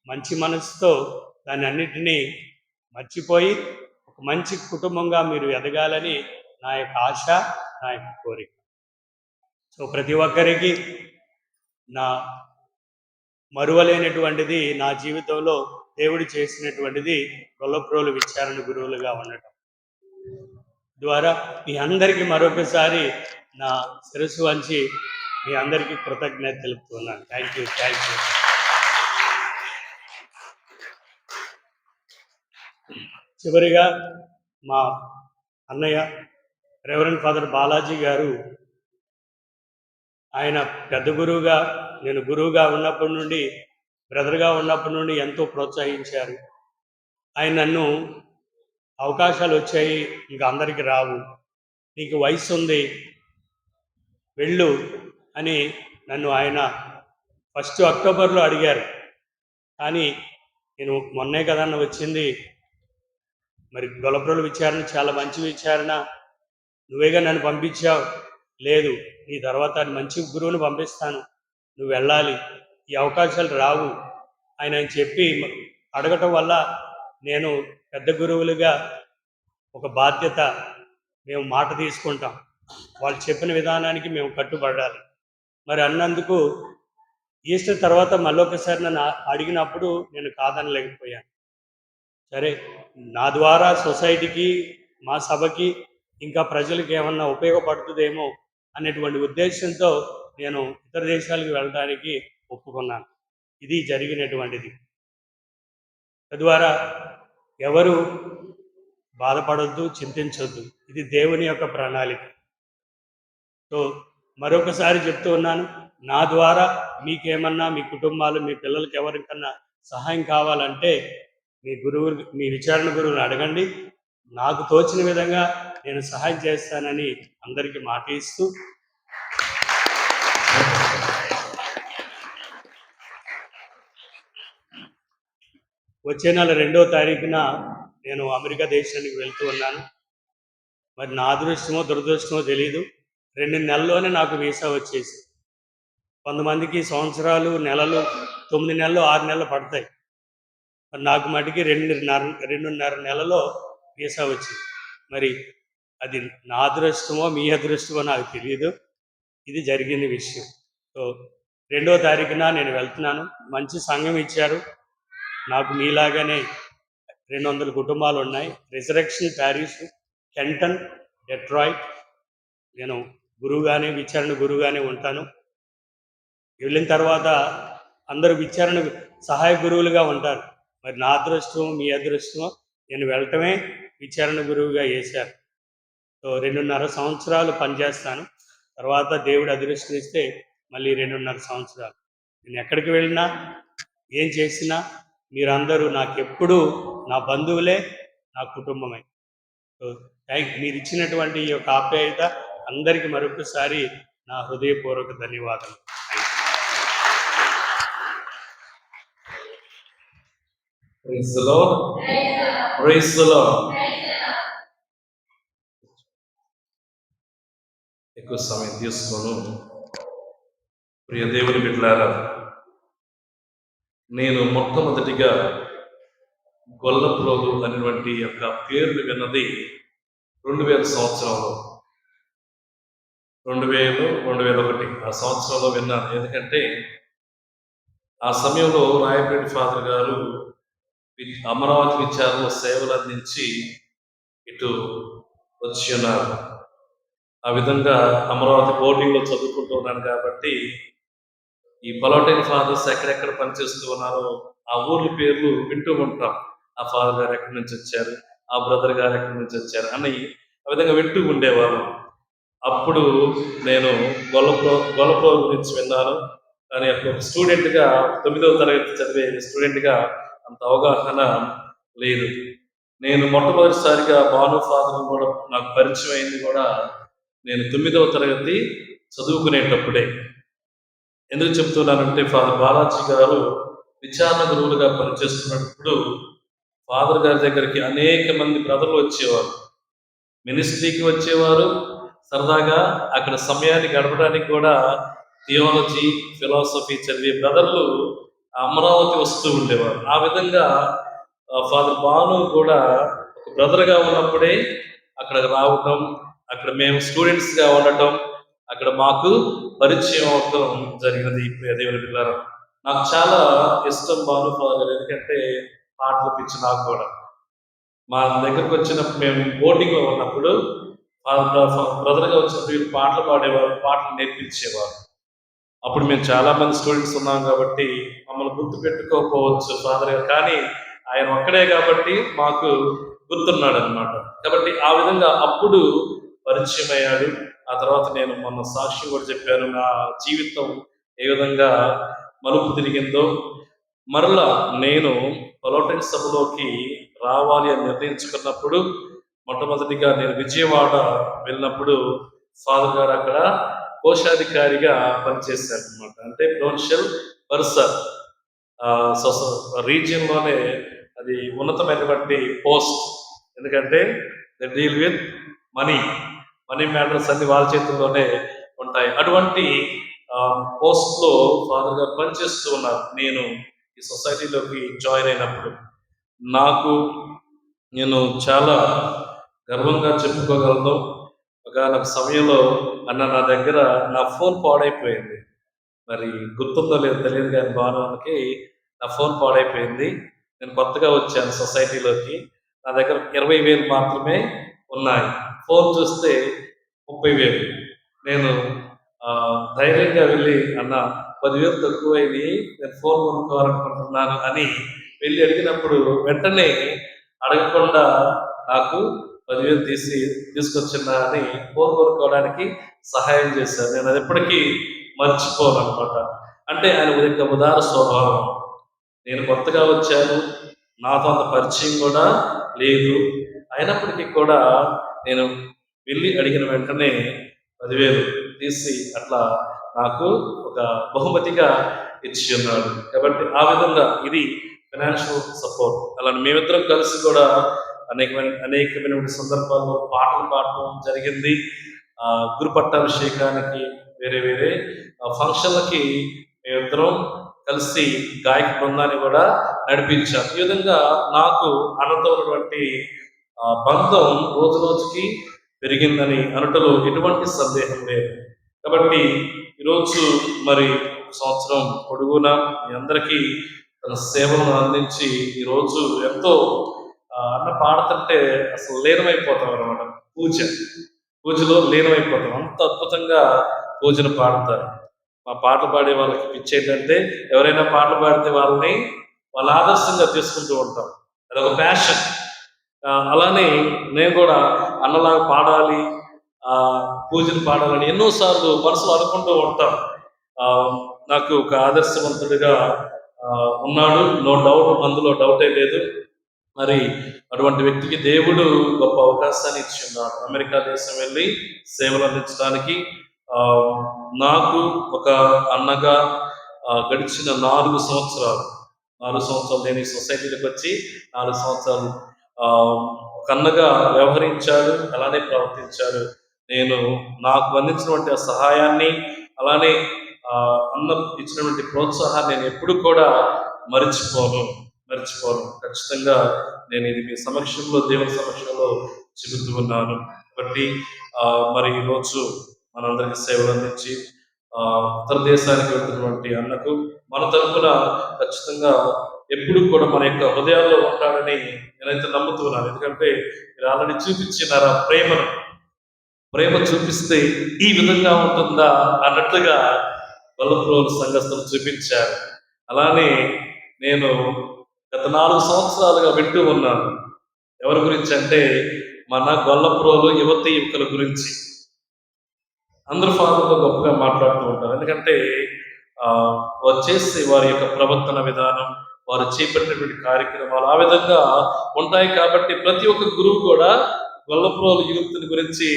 S2: మంచి మనసుతో దాన్ని అన్నిటినీ మర్చిపోయి ఒక మంచి కుటుంబంగా మీరు ఎదగాలని నా యొక్క ఆశ, నా యొక్క కోరిక. సో ప్రతి ఒక్కరికి నా మరువలేనటువంటిది నా జీవితంలో దేవుడు చేసినటువంటిది గొల్లప్రోలు విచారణ గురువులుగా ఉండటం ద్వారా మీ అందరికీ మరొకసారి నా శిరస్సు వంచి మీ అందరికీ కృతజ్ఞత తెలుపుతున్నాను. Thank you. చివరిగా మా అన్నయ్య రెవరెండ్ ఫాదర్ బాలాజీ గారు, ఆయన పెద్ద గురువుగా, నేను గురువుగా ఉన్నప్పటి నుండి, బ్రదర్గా ఉన్నప్పటి నుండి ఎంతో ప్రోత్సహించారు. ఆయన నన్ను అవకాశాలు వచ్చాయి, ఇంకా అందరికీ రావు, నీకు వయసు ఉంది, వెళ్ళు అని నన్ను ఆయన 1 అక్టోబర్లో అడిగారు. కానీ నేను మొన్నే కదన్న వచ్చింది, మరి గొల్లప్రోలు విచారణ చాలా మంచి విచారణ, నువ్వేగా నన్ను పంపించావు, లేదు నీ తర్వాత మంచి గురువుని పంపిస్తాను, నువ్వు వెళ్ళాలి, ఈ అవకాశాలు రావు ఆయన చెప్పి అడగటం వల్ల నేను పెద్ద గురువులుగా ఒక బాధ్యత, మేము మాట తీసుకుంటాం, వాళ్ళు చెప్పిన విధానానికి మేము కట్టుబడాలి. మరి అన్నందుకు ఈస్టర్ తర్వాత మళ్ళొకసారి నన్ను అడిగినప్పుడు నేను కాదనలేకపోయాను. సరే, నా ద్వారా సొసైటీకి, మా సభకి, ఇంకా ప్రజలకు ఏమన్నా ఉపయోగపడుతుందేమో అనేటువంటి ఉద్దేశంతో నేను ఇతర దేశాలకు వెళ్ళడానికి ఒప్పుకున్నాను. ఇది జరిగినటువంటిది. తద్వారా ఎవరు బాధపడొద్దు, చింతించొద్దు, ఇది దేవుని యొక్క ప్రణాళిక. సో మరొకసారి చెప్తూ ఉన్నాను, నా ద్వారా మీకేమన్నా, మీ కుటుంబాలు, మీ పిల్లలకి ఎవరికన్నా సహాయం కావాలంటే మీ గురువు, మీ విచారణ గురువుని అడగండి. నాకు తోచిన విధంగా నేను సహాయం చేస్తానని అందరికీ మాట ఇస్తూ, వచ్చే నెల 2వ తారీఖున నేను అమెరికా దేశానికి వెళ్తూ ఉన్నాను. మరి నా అదృష్టమో దురదృష్టమో తెలీదు, 2 నెలల్లోనే నాకు వీసా వచ్చేసి. కొంతమందికి సంవత్సరాలు, నెలలు, 9 నెలలు, 6 నెలలు పడతాయి. మరి నాకు మటుకి 2.5 నెలలో వీసా వచ్చింది. మరి అది నా అదృష్టమో మీ అదృష్టమో నాకు తెలియదు, ఇది జరిగిన విషయం. సో 2వ తారీఖున నేను వెళ్తున్నాను. మంచి సంఘం ఇచ్చారు నాకు, మీలాగానే 200 కుటుంబాలు ఉన్నాయి. Resurrection Paris, Quinton, Detroit. నేను గురువుగానే, విచారణ గురువుగానే ఉంటాను. వెళ్ళిన తర్వాత అందరూ విచారణ సహాయ గురువులుగా ఉంటారు. మరి నా అదృష్టం, మీ అదృష్టం, నేను వెళ్ళటమే విచారణ గురువుగా చేశారు. సో 2.5 సంవత్సరాలు పనిచేస్తాను. తర్వాత దేవుడు అదృష్టం ఇస్తే మళ్ళీ 2.5 సంవత్సరాలు. నేను ఎక్కడికి వెళ్ళినా, ఏం చేసినా మీరందరూ నాకెప్పుడూ నా బంధువులే, నా కుటుంబమే. సో మీరు ఇచ్చినటువంటి ఈ యొక్క ఆప్యాయత అందరికీ మరొకసారి నా హృదయపూర్వక ధన్యవాదాలు.
S5: Praise the Lord. Praise the Lord. ఎక్కువ సమయం తీసుకోను. ప్రియ దేవుని బిడ్డలారా, నేను మొట్టమొదటిగా గొల్లప్రోలు అనేటువంటి యొక్క పేర్లు విన్నది 2000 సంవత్సరంలో, 2001 ఆ సంవత్సరంలో విన్నాను. ఎందుకంటే ఆ సమయంలో రాయపేట ఫాదర్ గారు అమరావతి విచారణలో సేవలు అందించి ఇటు వచ్చి ఉన్నారు. ఆ విధంగా అమరావతి బోర్డింగ్లో చదువుకుంటూ ఉన్నాను కాబట్టి ఈ పలోటైన్ ఫాదర్స్ ఎక్కడెక్కడ పనిచేస్తూ ఉన్నారో ఆ ఊర్ల పేర్లు వింటూ ఉంటాం. ఆ ఫాదర్ గారు ఎక్కడి నుంచి వచ్చారు, ఆ బ్రదర్ గారు ఎక్కడి నుంచి వచ్చారు అని ఆ విధంగా వింటూ ఉండేవాళ్ళం. అప్పుడు నేను గొల్లప్రో గురించి విన్నాను. కానీ అప్పుడు స్టూడెంట్గా 9వ తరగతి చదివే స్టూడెంట్గా అంత అవగాహన లేదు. నేను మొట్టమొదటిసారిగా భాను ఫాదర్ కూడా నాకు పరిచయం అయింది కూడా నేను 9వ తరగతి చదువుకునేటప్పుడే. ఎందుకు చెప్తున్నానంటే ఫాదర్ బాలాజీ గారు విచారణ గురువులుగా పనిచేస్తున్నప్పుడు ఫాదర్ గారి దగ్గరికి అనేక మంది బ్రదర్లు వచ్చేవారు, మినిస్ట్రీకి వచ్చేవారు, సరదాగా అక్కడ సమయాన్ని గడపడానికి కూడా థియాలజీ, ఫిలాసఫీ చదివే బ్రదర్లు అమరావతి వస్తూ ఉండేవారు. ఆ విధంగా ఫాదర్ భాను కూడా ఒక బ్రదర్గా ఉన్నప్పుడే అక్కడ రావటం, అక్కడ మేము స్టూడెంట్స్గా ఉండటం, అక్కడ మాకు పరిచయం అవటం జరిగినది. దేవుని బిడ్డలారా, నాకు చాలా ఇష్టం భాను ఫాదర్. ఎందుకంటే పాటలు పిచ్చి నాకు కూడా. మా దగ్గరకు వచ్చినప్పుడు మేము బోర్డింగ్లో ఉన్నప్పుడు బ్రదర్గా వచ్చినప్పుడు వీళ్ళు పాటలు పాడేవారు, పాటలు నేర్పించేవారు. అప్పుడు మేము చాలా మంది స్టూడెంట్స్ ఉన్నాం కాబట్టి మమ్మల్ని గుర్తు పెట్టుకోకపోవచ్చు ఫాదర్ గారు, కానీ ఆయన ఒక్కడే కాబట్టి మాకు గుర్తున్నాడు అనమాట. కాబట్టి ఆ విధంగా అప్పుడు పరిచయం అయ్యాడు. ఆ తర్వాత నేను మొన్న సాక్ష్యం కూడా చెప్పాను, నా జీవితం ఏ విధంగా మలుపు తిరిగిందో. మరలా నేను పలోటైన్ సభలోకి రావాలి అని నిర్ణయించుకున్నప్పుడు మొట్టమొదటిగా నేను విజయవాడ వెళ్ళినప్పుడు ఫాదర్ గారు అక్కడ కోశాధికారిగా పనిచేశారు అనమాట. అంటే ప్రొవిన్షియల్ పర్సన్ రీజియన్లోనే అది ఉన్నతమైనటువంటి పోస్ట్. ఎందుకంటే they deal with money matters అన్ని వాళ్ళ చేతుల్లోనే ఉంటాయి. అటువంటి పోస్ట్లో ఫాదర్ గారు పనిచేస్తూ ఉన్నారు. నేను ఈ సొసైటీలోకి జాయిన్ అయినప్పుడు నేను చాలా గర్వంగా చెప్పుకోగలను. ఒకనొక సమయంలో అన్న నా దగ్గర నా ఫోన్ పాడైపోయింది. మరి గుర్తుందో లేదో తెలియదు కానీ భానుకి నా ఫోన్ పాడైపోయింది. నేను కొత్తగా వచ్చాను సొసైటీలోకి. నా దగ్గర 20,000 మాత్రమే ఉన్నాయి. ఫోన్ చూస్తే 30,000. నేను ధైర్యంగా వెళ్ళి అన్న 10,000 తక్కువైంది, నేను ఫోన్ కొనుక్కోవాలనుకుంటున్నాను అని వెళ్ళి అడిగినప్పుడు వెంటనే అడగకుండా నాకు 10,000 తీసుకొచ్చిన అని ఫోన్ కొనుక్కోవడానికి సహాయం చేశారు. నేను అది ఎప్పటికీ మర్చిపోను అనమాట. అంటే ఆయన ఉదార స్వభావం. నేను కొత్తగా వచ్చాను, నాతో అంత పరిచయం కూడా లేదు, అయినప్పటికీ కూడా నేను వెళ్ళి అడిగిన వెంటనే 10,000 తీసి అట్లా నాకు ఒక బహుమతిగా ఇచ్చి ఉన్నాడు. కాబట్టి ఆ విధంగా ఇది ఫైనాన్షియల్ సపోర్ట్. అలా మేమిద్దరం కలిసి కూడా అనేకమైన సందర్భాల్లో పాటలు పాడటం జరిగింది. గురు పట్టాభిషేకానికి వేరే ఫంక్షన్లకి మేమిద్దరం కలిసి గాయక బృందాన్ని కూడా నడిపించాం. ఈ విధంగా నాకు అన్నతో ఉన్నటువంటి బంధం రోజు రోజుకి పెరిగిందని అనటలో ఎటువంటి సందేహం లేదు. కాబట్టి ఈరోజు మరి సంవత్సరం పొడుగునా మీ అందరికీ తన సేవలను అందించి ఈరోజు ఎంతో అన్న పాడుతుంటే అసలు లీనమైపోతాం అనమాట. పూజలో లీనమైపోతాం. అంత అద్భుతంగా పూజను పాడతారు. మా పాటలు పాడే వాళ్ళకి పిచ్చి ఏంటంటే ఎవరైనా పాటలు పాడితే వాళ్ళ ఆదర్శంగా తీసుకుంటూ ఉంటాం. అదొక ప్యాషన్. అలానే నేను కూడా అన్నలాగా పాడాలి, పూజను పాడాలని ఎన్నోసార్లు మనసులో అనుకుంటూ ఉంటాం. నాకు ఒక ఆదర్శవంతుడిగా ఉన్నాడు, నో డౌట్, అందులో డౌటే లేదు. మరి అటువంటి వ్యక్తికి దేవుడు గొప్ప అవకాశాన్ని ఇచ్చి ఉన్నాడు. అమెరికా దేశం వెళ్ళి సేవలు అందించడానికి ఆ, నాకు ఒక అన్నగా గడిచిన 4 సంవత్సరాలు నేను ఈ సొసైటీలోకి వచ్చి 4 సంవత్సరాలు ఆ, ఒక అన్నగా వ్యవహరించాడు, అలానే ప్రవర్తించాడు. నేను నాకు అందించినటువంటి ఆ సహాయాన్ని, అలానే ఆ, అన్న ఇచ్చినటువంటి ప్రోత్సాహాన్ని నేను ఎప్పుడు కూడా మర్చిపోను. ఖచ్చితంగా నేను ఇది మీ సమక్షంలో, దేవుని సమక్షంలో చెబుతూ ఉన్నాను. కాబట్టి ఆ, మరి ఈరోజు మనందరికీ సేవలు అందించి ఇతర దేశానికి వెళ్తున్నటువంటి అన్నకు మన తరపున ఖచ్చితంగా ఎప్పుడు కూడా మన యొక్క హృదయాల్లో ఉంటాడని నేనైతే నమ్ముతున్నాను. ఎందుకంటే మీరు ఆల్రెడీ చూపించినారు ఆ ప్రేమ చూపిస్తే ఈ విధంగా ఉంటుందా అన్నట్లుగా గొల్లప్రోలు సంఘస్థులు చూపించారు. అలానే నేను గత 4 సంవత్సరాలుగా వింటూ ఉన్నాను. ఎవరి గురించి అంటే మన గొల్లప్రోలు యువకుల గురించి. అందరూ ఫాదర్లో గొప్పగా మాట్లాడుతూ ఉంటారు. ఎందుకంటే వారు చేసే వారి యొక్క ప్రవర్తన విధానం, వారు చేపట్టినటువంటి కార్యక్రమాలు ఆ విధంగా ఉంటాయి. కాబట్టి ప్రతి ఒక్క గురువు కూడా గొల్లప్రోలు యూత్ని గురించి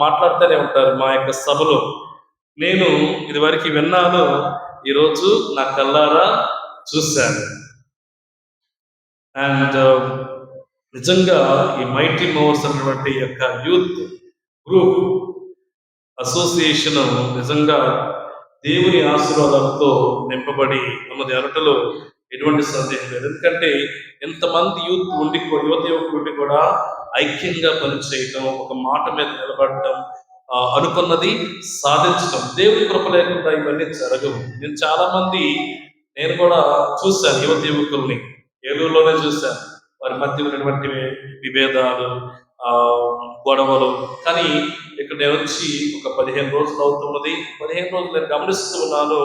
S5: మాట్లాడుతూనే ఉంటారు మా యొక్క సభలో. నేను ఇదివరకు విన్నాను, ఈరోజు నా కళ్ళారా చూశాను. అండ్ నిజంగా ఈ మైటీ మూవర్స్ అన్నటువంటి యొక్క యూత్ గ్రూప్ అసోసియేషన్ నిజంగా దేవుని ఆశీర్వాదాలతో నింపబడి ఉన్నది అనటలో ఎటువంటి సందేహం లేదు. ఎందుకంటే ఎంతమంది యువకులు ఉండి కూడా ఐక్యంగా పనిచేయటం, ఒక మాట మీద నిలబడటం, అనుకున్నది సాధించటం. దేవుని కృప లేకుండా ఇవన్నీ జరగవు. నేను కూడా చూశాను యువకుల్ని, ఏలూరులోనే చూశాను. వారి మధ్య ఉన్నటువంటి విభేదాలు, గొడవలు. కానీ ఇక్కడ నేను వచ్చి ఒక 15 రోజులు అవుతున్నది. 15 రోజులు నేను గమనిస్తూ ఉన్నాను,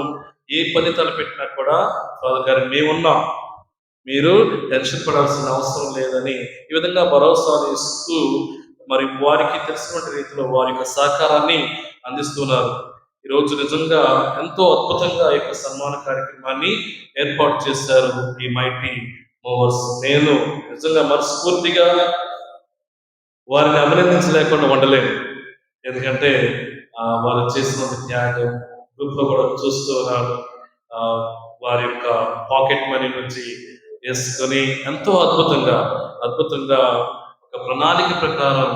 S5: ఏ పని తలపెట్టినా కూడా ఫాదర్ గారు మేమున్నాం, మీరు టెన్షన్ పడాల్సిన అవసరం లేదని ఈ విధంగా భరోసాను ఇస్తూ మరి వారికి తెలిసినటువంటి రీతిలో వారి యొక్క సహకారాన్ని అందిస్తున్నారు. ఈరోజు నిజంగా ఎంతో అద్భుతంగా ఈ యొక్క సన్మాన కార్యక్రమాన్ని ఏర్పాటు చేశారు ఈ మైటీ మూవర్స్. నేను నిజంగా మనస్ఫూర్తిగా వారిని అభినందించలేకుండా ఉండలేను. ఎందుకంటే వారు చేసిన త్యాగం గ్రూప్లో కూడా చూస్తూ ఉన్నాను. వారి యొక్క పాకెట్ మనీ నుంచి వేసుకొని ఎంతో అద్భుతంగా ఒక ప్రణాళిక ప్రకారం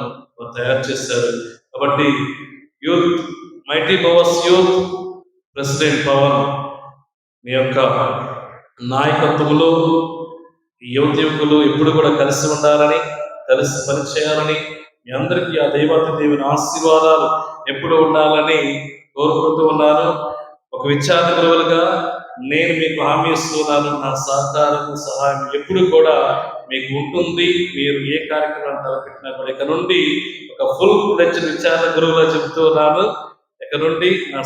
S5: తయారు చేశారు. కాబట్టి youth mighty movers youth president Pawan, మీ యొక్క నాయకత్వంలో యువకులు ఎప్పుడు కూడా కలిసి ఉండాలని, కలిసి పనిచేయాలని, మీ అందరికీ ఆ దేవుని ఆశీర్వాదాలు ఎప్పుడు ఉండాలని కోరుకుంటూ ఉన్నాను. ఒక విద్యార్థి గురువులుగా నేను మీకు హామీ ఇస్తున్నాను, నా సహాయం ఎప్పుడు కూడా మీకు ఉంటుంది. మీరు ఏ కార్యక్రమాన్ని తలపెట్టినా కూడా ఇక నుండి ఒక ఫుల్ ఫ్లెడ్జ్డ్ విద్యార్థి గురువులా చెబుతూ ఉన్నాను. ఇక నుండి నా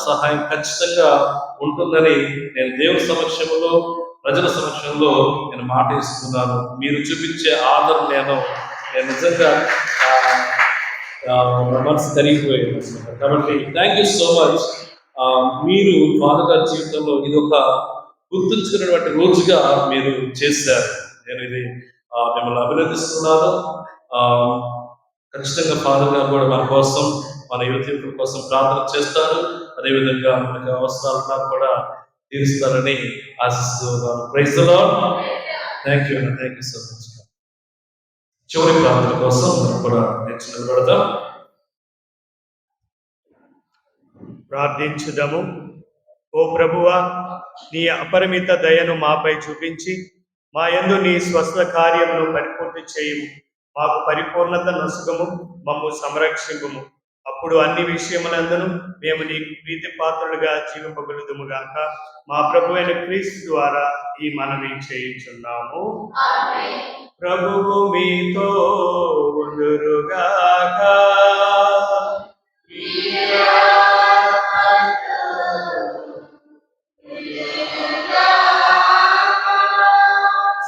S5: సహాయం ఖచ్చితంగా ఉంటుందని నేను దేవుని సమక్షంలో, ప్రజల సమక్షంలో నేను మాట ఇస్తున్నాను. మీరు చూపించే ఆదరణ నేను నిజంగా మనసు కరిగిపోయింది. కాబట్టి థ్యాంక్ యూ సో మచ్. మీరు ఫాదర్ గారి జీవితంలో ఇది ఒక గుర్తుంచుకునేటువంటి రోజుగా మీరు చేశారు. నేను ఇది మిమ్మల్ని అభినందిస్తున్నాను. ఖచ్చితంగా ఫాదర్ గారు కూడా మన కోసం, మన యువకుల కోసం ప్రార్థన చేస్తారు. అదేవిధంగా మనకు అవసరాలున్నా కూడా తీరుస్తారని ఆశిస్తున్నాను. Praise the Lord. Thank you so much. చివరి ప్రార్థన కోసం కూడా నిలబడదాం.
S2: ప్రార్థించుదాము. ఓ ప్రభువా, నీ అపరిమిత దయను మాపై చూపించి మా యందు నీ స్వస్థ కార్యమును పరిపూర్తి చేయము. మాకు పరిపూర్ణత నొసగము, మమ్ము సంరక్షింపుము. అప్పుడు అన్ని విషయములందును మేము నీకు ప్రీతి పాత్రులుగా జీవింపగలుగుదుముగాక. మా ప్రభు అయిన క్రీస్తు ద్వారా ఈ మనవి చేయించున్నాము. ప్రభువు మీతో ఉండురుగాక.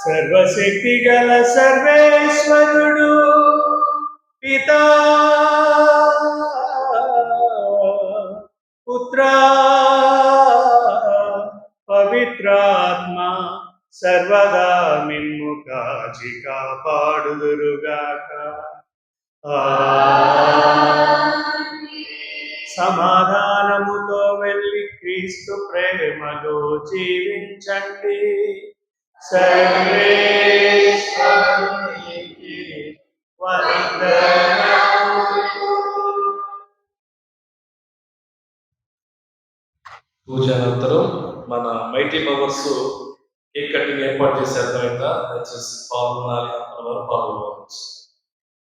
S2: సర్వశక్తి గల సర్వేశ్వరుడు పితా, పుత్ర, పవిత్రాత్మ సర్వదా మిమ్ము కాచి కాపాడుదురుగాక. సమాధానముతో వెళ్ళి క్రీస్తు ప్రేమలో జీవించండి. సర్వేశ్వరునికి వందనములు.
S5: పూజ అనంతరం మన మైటీ పవర్స్ కేక్ కటింగ్ ఏర్పాటు చేశారు. దయచేసి పాల్గొనాలి, అప్పటి వరకు పాల్గొనవచ్చు.